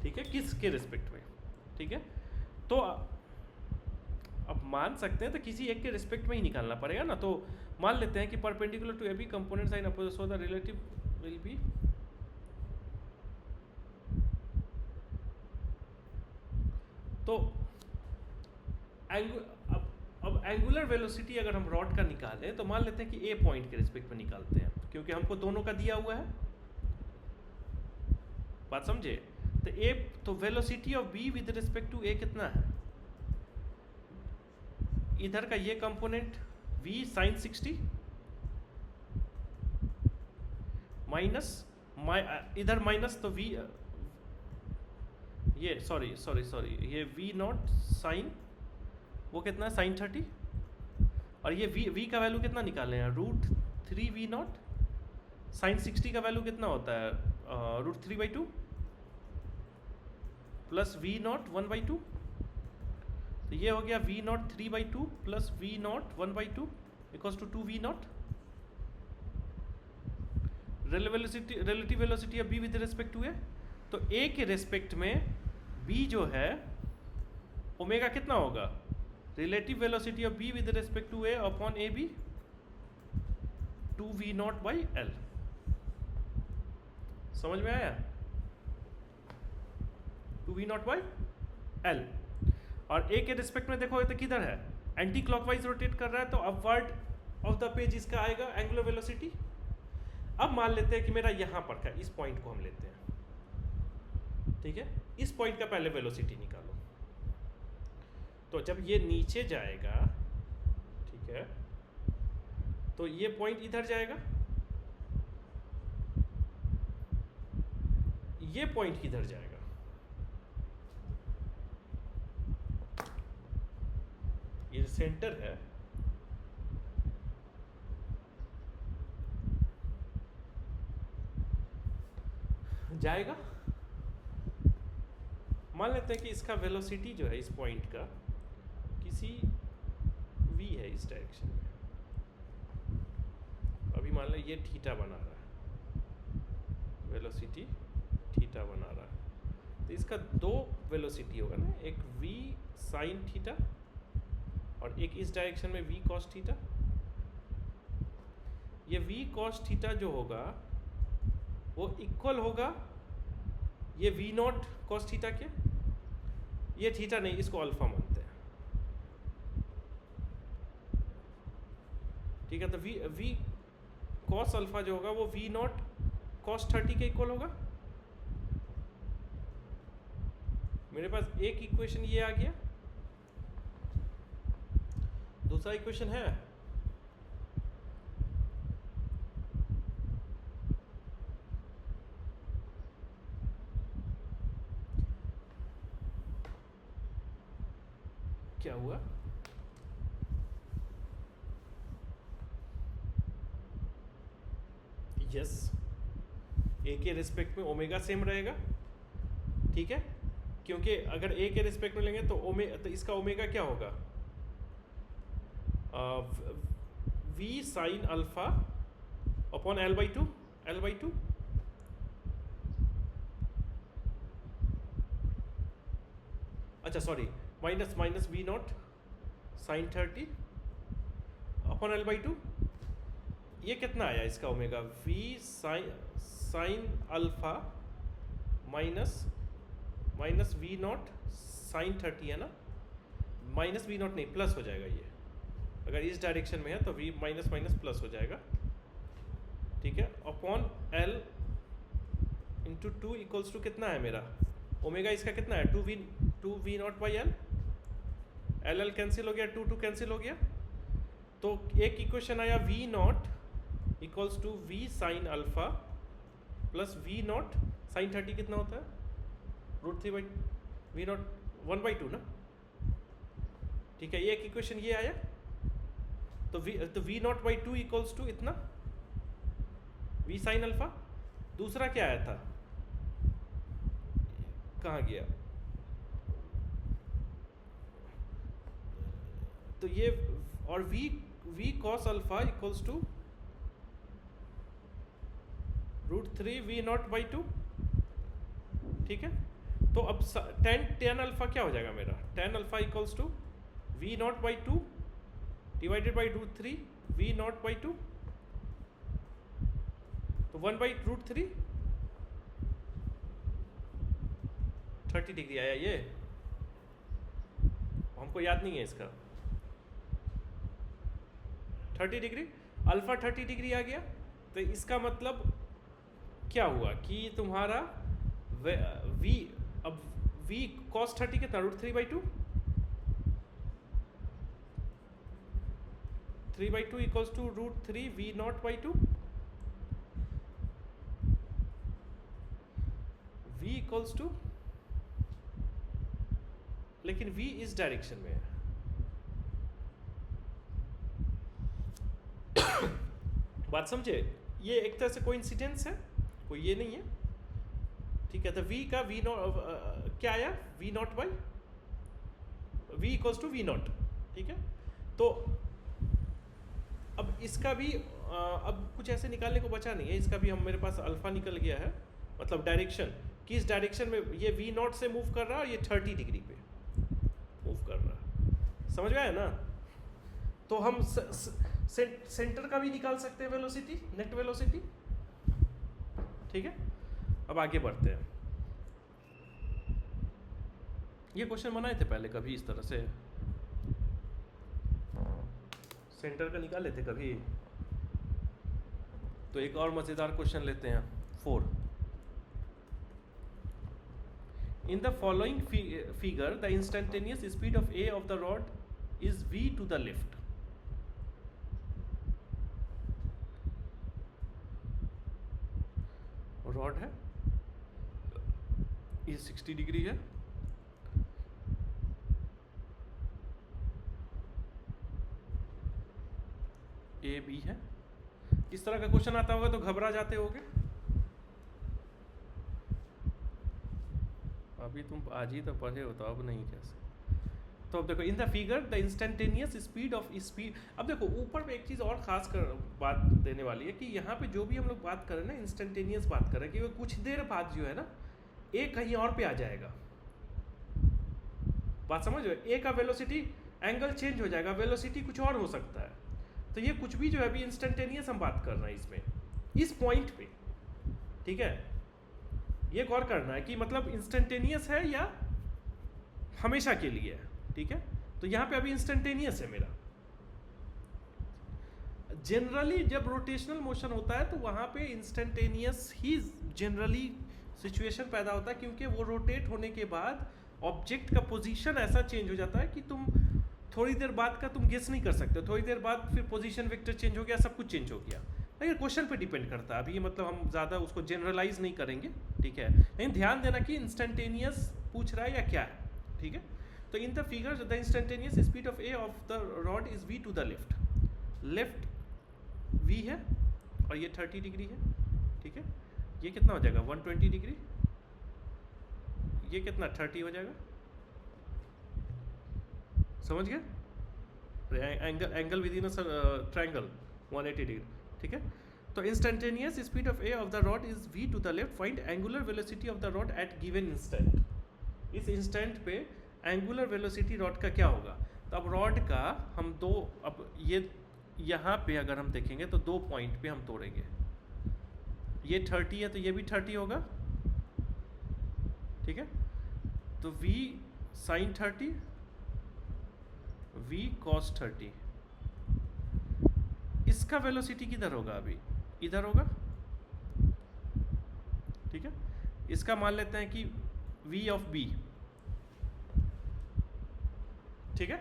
ठीक है, किस के रिस्पेक्ट में, ठीक है। तो अब मान सकते हैं तो किसी एक के रिस्पेक्ट में ही निकालना पड़ेगा ना। तो मान लेते हैं कि perpendicular to AB component sine opposite, so the relative will be, तो अब एंगुलर वेलोसिटी अगर हम रॉड का निकालें तो मान लेते हैं कि ए पॉइंट के रिस्पेक्ट में निकालते हैं, क्योंकि हमको दोनों का दिया हुआ है। बात समझे? तो velocity of B with respect to A कितना है, इधर का ये कंपोनेंट v sin 60 माइनस इधर माइनस, तो v ये सॉरी ये v0 साइन, वो कितना है sin 30, और ये v का वैल्यू कितना निकाले हैं, √3v0 sin 60 का वैल्यू कितना होता है, √3/2 प्लस v0 1/2, तो ये हो गया v0 3/2 plus v0 1/2 equals to 2v0। Relative velocity of b with respect to a, तो a के रिस्पेक्ट में b जो है ओमेगा कितना होगा, relative velocity of b with respect to a upon ab 2v0/L। समझ में आया? 2v0/L। और a के रिस्पेक्ट में देखोगे तो किधर है, एंटी क्लॉकवाइज रोटेट कर रहा है, तो अपवर्ड ऑफ द पेज इसका आएगा एंगुलर वेलोसिटी। अब मान लेते हैं कि मेरा यहाँ पर का इस पॉइंट को हम लेते हैं, ठीक है, इस पॉइंट का पहले वेलोसिटी निकालो। तो जब ये नीचे जाएगा, ठीक है, तो ये पॉइंट इधर जाएगा, ये पॉइंट किधर जाएगा? ये सेंटर है, जाएगा। मान लेते हैं कि इसका वेलोसिटी जो है इस पॉइंट का किसी v है इस डायरेक्शन में। अभी मान लो ये थीटा बना रहा है, वेलोसिटी थीटा बना रहा है, तो इसका दो वेलोसिटी होगा ना, एक v साइन थीटा और एक इस डायरेक्शन में v cos थीटा। ये v cos थीटा जो होगा वो इक्वल होगा ये v नॉट cos थीटा के। ये थीटा नहीं, इसको अल्फा मानते हैं, ठीक है। तो v cos अल्फा जो होगा वो v नॉट cos 30 के इक्वल होगा। मेरे पास एक इक्वेशन ये आ गया। दूसरा इक्वेशन है, क्या हुआ? यस, ए के रिस्पेक्ट में ओमेगा सेम रहेगा, ठीक है, क्योंकि अगर ए के रिस्पेक्ट में लेंगे तो इसका ओमेगा क्या होगा? v sine alpha upon l/2, l/2। अच्छा sorry, minus v not sine 30 upon l/2। ये कितना आया इसका omega? v sine alpha minus v not sine 30 है ना, माइनस v नॉट नहीं, प्लस हो जाएगा। ये अगर इस डायरेक्शन में है तो v माइनस प्लस हो जाएगा, ठीक है, upon l into 2 equals to कितना है मेरा ओमेगा? इसका कितना है? 2v not by l cancel हो गया, 2 कैंसिल हो गया, तो एक इक्वेशन आया v naught equals to v sine alpha plus v not sine 30 कितना होता है? √3 v नॉट 1/2 ना, ठीक है। ये एक इक्वेशन ये आया, तो v naught by 2 equals to इतना v साइन अल्फा। दूसरा क्या आया था, कहाँ गया? तो ये और v cos alpha equals to √3 v naught by 2, ठीक है। तो अब tan अल्फा क्या हो जाएगा मेरा? tan alpha equals to v naught by 2 divided by √3 v naught by 2, तो 1/√3 30 डिग्री आया। ये हमको याद नहीं है इसका, 30 डिग्री, अल्फा 30 डिग्री आ गया। तो इसका मतलब क्या हुआ कि तुम्हारा v cos 30 कितना? √3/2, 3/2 equals to √3 v naught by 2, v equals to, लेकिन v इस डायरेक्शन में है, बात समझे? ये एक तरह से कोइंसिडेंस है, कोई ये नहीं है, ठीक है। तो v का v नॉट क्या आया? v naught by v equals to v naught, ठीक है। तो अब इसका भी अब कुछ ऐसे निकालने को बचा नहीं है, इसका भी हम मेरे पास अल्फा निकल गया है, मतलब डायरेक्शन, किस डायरेक्शन में ये v नॉट से मूव कर रहा है और ये 30 डिग्री पे मूव कर रहा है, समझ में आया ना? तो हम सेंटर का भी निकाल सकते हैं वेलोसिटी, नेट वेलोसिटी, ठीक है। अब आगे बढ़ते हैं। ये क्वेश्चन बनाए थे पहले कभी इस तरह से, सेंटर का निकाल लेते कभी। तो एक और मजेदार क्वेश्चन लेते हैं, 4। In the following figure, the instantaneous speed of A of the rod is v to the left. Rod है, ये 60 डिग्री है, ए बी है। इस तरह का क्वेश्चन आता होगा तो घबरा जाते होगे। अभी तुम आज ही तो पढ़े हो तो अब नहीं कैसे। तो अब देखो इन the figure the instantaneous speed of speed. अब देखो ऊपर में एक चीज़ और खास कर बात देने वाली है कि यहाँ पे जो भी हम लोग बात कर रहे हैं ना, इंस्टेंटेनियस बात कर रहे हैं कि वो कुछ देर बाद जो है ना ए कहीं और पे आ जाएगा। बात समझ रहे हो? ए का वेलोसिटी एंगल चेंज हो जाएगा, वेलोसिटी कुछ और हो सकता है। तो ये कुछ भी जो है अभी इंस्टेंटेनियस हम बात कर रहे हैं इसमें, इस पॉइंट पे, ठीक है। ये गौर करना है कि मतलब इंस्टेंटेनियस है या हमेशा के लिए है, ठीक है। तो यहाँ पे अभी इंस्टेंटेनियस है मेरा। जनरली जब रोटेशनल मोशन होता है तो वहाँ पे इंस्टेंटेनियस ही जनरली सिचुएशन पैदा होता है, क्योंकि वो रोटेट होने के बाद ऑब्जेक्ट का पोजीशन ऐसा चेंज हो जाता है कि तुम थोड़ी देर बाद का तुम गेस नहीं कर सकते। थोड़ी देर बाद फिर पोजीशन वेक्टर चेंज हो गया, सब कुछ चेंज हो गया। लेकिन क्वेश्चन पे डिपेंड करता है, अभी ये मतलब हम ज़्यादा उसको जनरलाइज नहीं करेंगे, ठीक है। लेकिन ध्यान देना कि इंस्टेंटेनियस पूछ रहा है या क्या है, ठीक है। तो in the figure the instantaneous speed of A of the rod is v to the left v है और ये 30 डिग्री है, ठीक है। ये कितना हो जाएगा 120 डिग्री, ये कितना 30 हो जाएगा, समझ गए। Angle within a triangle 180 degree, ठीक है। तो instantaneous speed of A of the rod is v to the left, find angular velocity of the rod at given instant. इस इंस्टेंट पे एंगुलर वेलोसिटी रॉड का क्या होगा। तो अब रॉड का हम दो, अब ये यहाँ पे अगर हम देखेंगे तो दो पॉइंट पे हम तोड़ेंगे। ये 30 है तो ये भी 30 होगा, ठीक है। तो v sin 30 v cos 30, इसका वेलोसिटी किधर होगा, अभी इधर होगा, ठीक है। इसका मान लेते हैं कि v ऑफ b, ठीक है।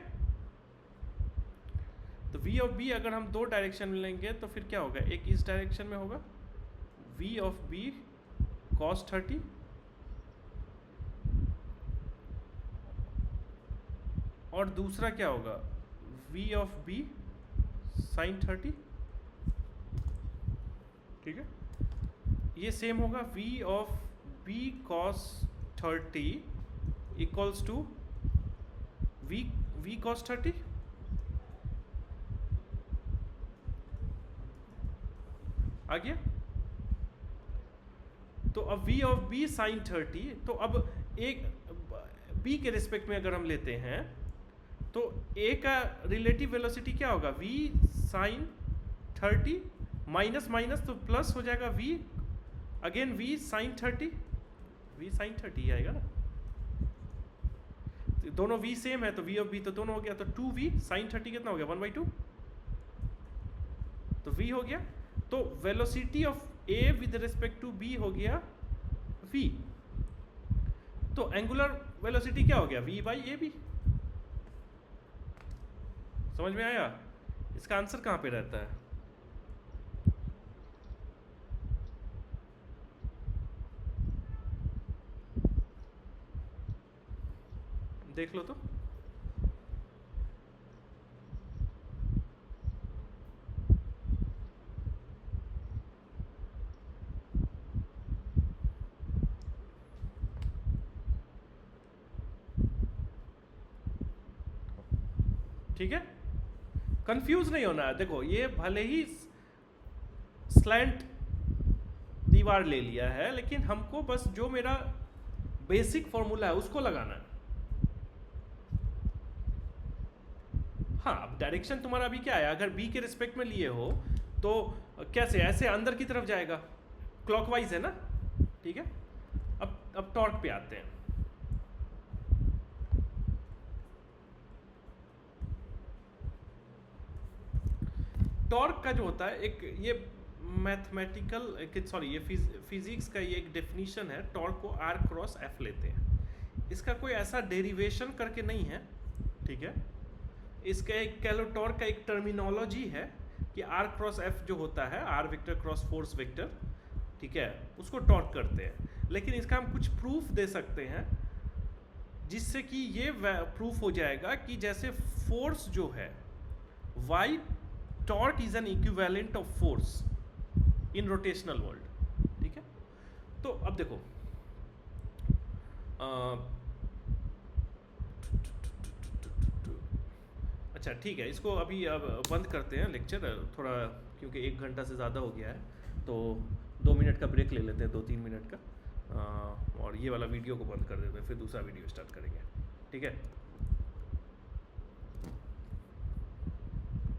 तो v ऑफ b अगर हम दो डायरेक्शन में लेंगे तो फिर क्या होगा, एक इस डायरेक्शन में होगा v ऑफ b cos 30 और दूसरा क्या होगा v ऑफ b sin 30, ठीक है। ये सेम होगा v of b cos 30 equals to v cos 30, आ गया। तो अब v ऑफ b sin 30, तो अब एक b के रिस्पेक्ट में अगर हम लेते हैं तो a का रिलेटिव वेलोसिटी क्या होगा v sin 30 माइनस माइनस तो प्लस हो जाएगा v again v sin 30, v sin 30 आएगा ना, तो दोनों v सेम है तो v ऑफ b तो दोनों हो गया, तो 2v sin 30 कितना हो गया 1/2, तो v हो गया। तो velocity of a with respect to b हो गया v, तो एंगुलर वेलोसिटी क्या हो गया v बाई ए बी। समझ में आया? इसका आंसर कहाँ पे रहता है, देख लो तो। ठीक है, कंफ्यूज नहीं होना है। देखो ये भले ही स्लैंट दीवार ले लिया है, लेकिन हमको बस जो मेरा बेसिक फॉर्मूला है उसको लगाना है। हाँ, अब डायरेक्शन तुम्हारा अभी क्या है, अगर बी के रिस्पेक्ट में लिए हो तो कैसे, ऐसे अंदर की तरफ जाएगा, क्लॉकवाइज है ना, ठीक है। अब टॉर्क पे आते हैं। टॉर्क का जो होता है एक ये मैथमेटिकल, सॉरी ये फिजिक्स का ये एक डेफिनेशन है। टॉर्क को आर क्रॉस एफ लेते हैं, इसका कोई ऐसा डेरिवेशन करके नहीं है, ठीक है। इसका एक कह लो टॉर्क का एक टर्मिनोलॉजी है कि आर क्रॉस एफ जो होता है, r vector cross force vector, ठीक है, उसको टॉर्क करते हैं। लेकिन इसका हम कुछ प्रूफ दे सकते हैं जिससे कि ये प्रूफ हो जाएगा कि जैसे फोर्स जो है, why torque is an equivalent of force in rotational world. ठीक है, तो अब देखो अच्छा ठीक है, इसको अभी अब बंद करते हैं लेक्चर थोड़ा, क्योंकि 1 घंटा से ज़्यादा हो गया है, तो 2 मिनट का ब्रेक ले लेते हैं, 2-3 मिनट का, और ये वाला वीडियो को बंद कर देते हैं, फिर दूसरा वीडियो स्टार्ट करेंगे। ठीक है।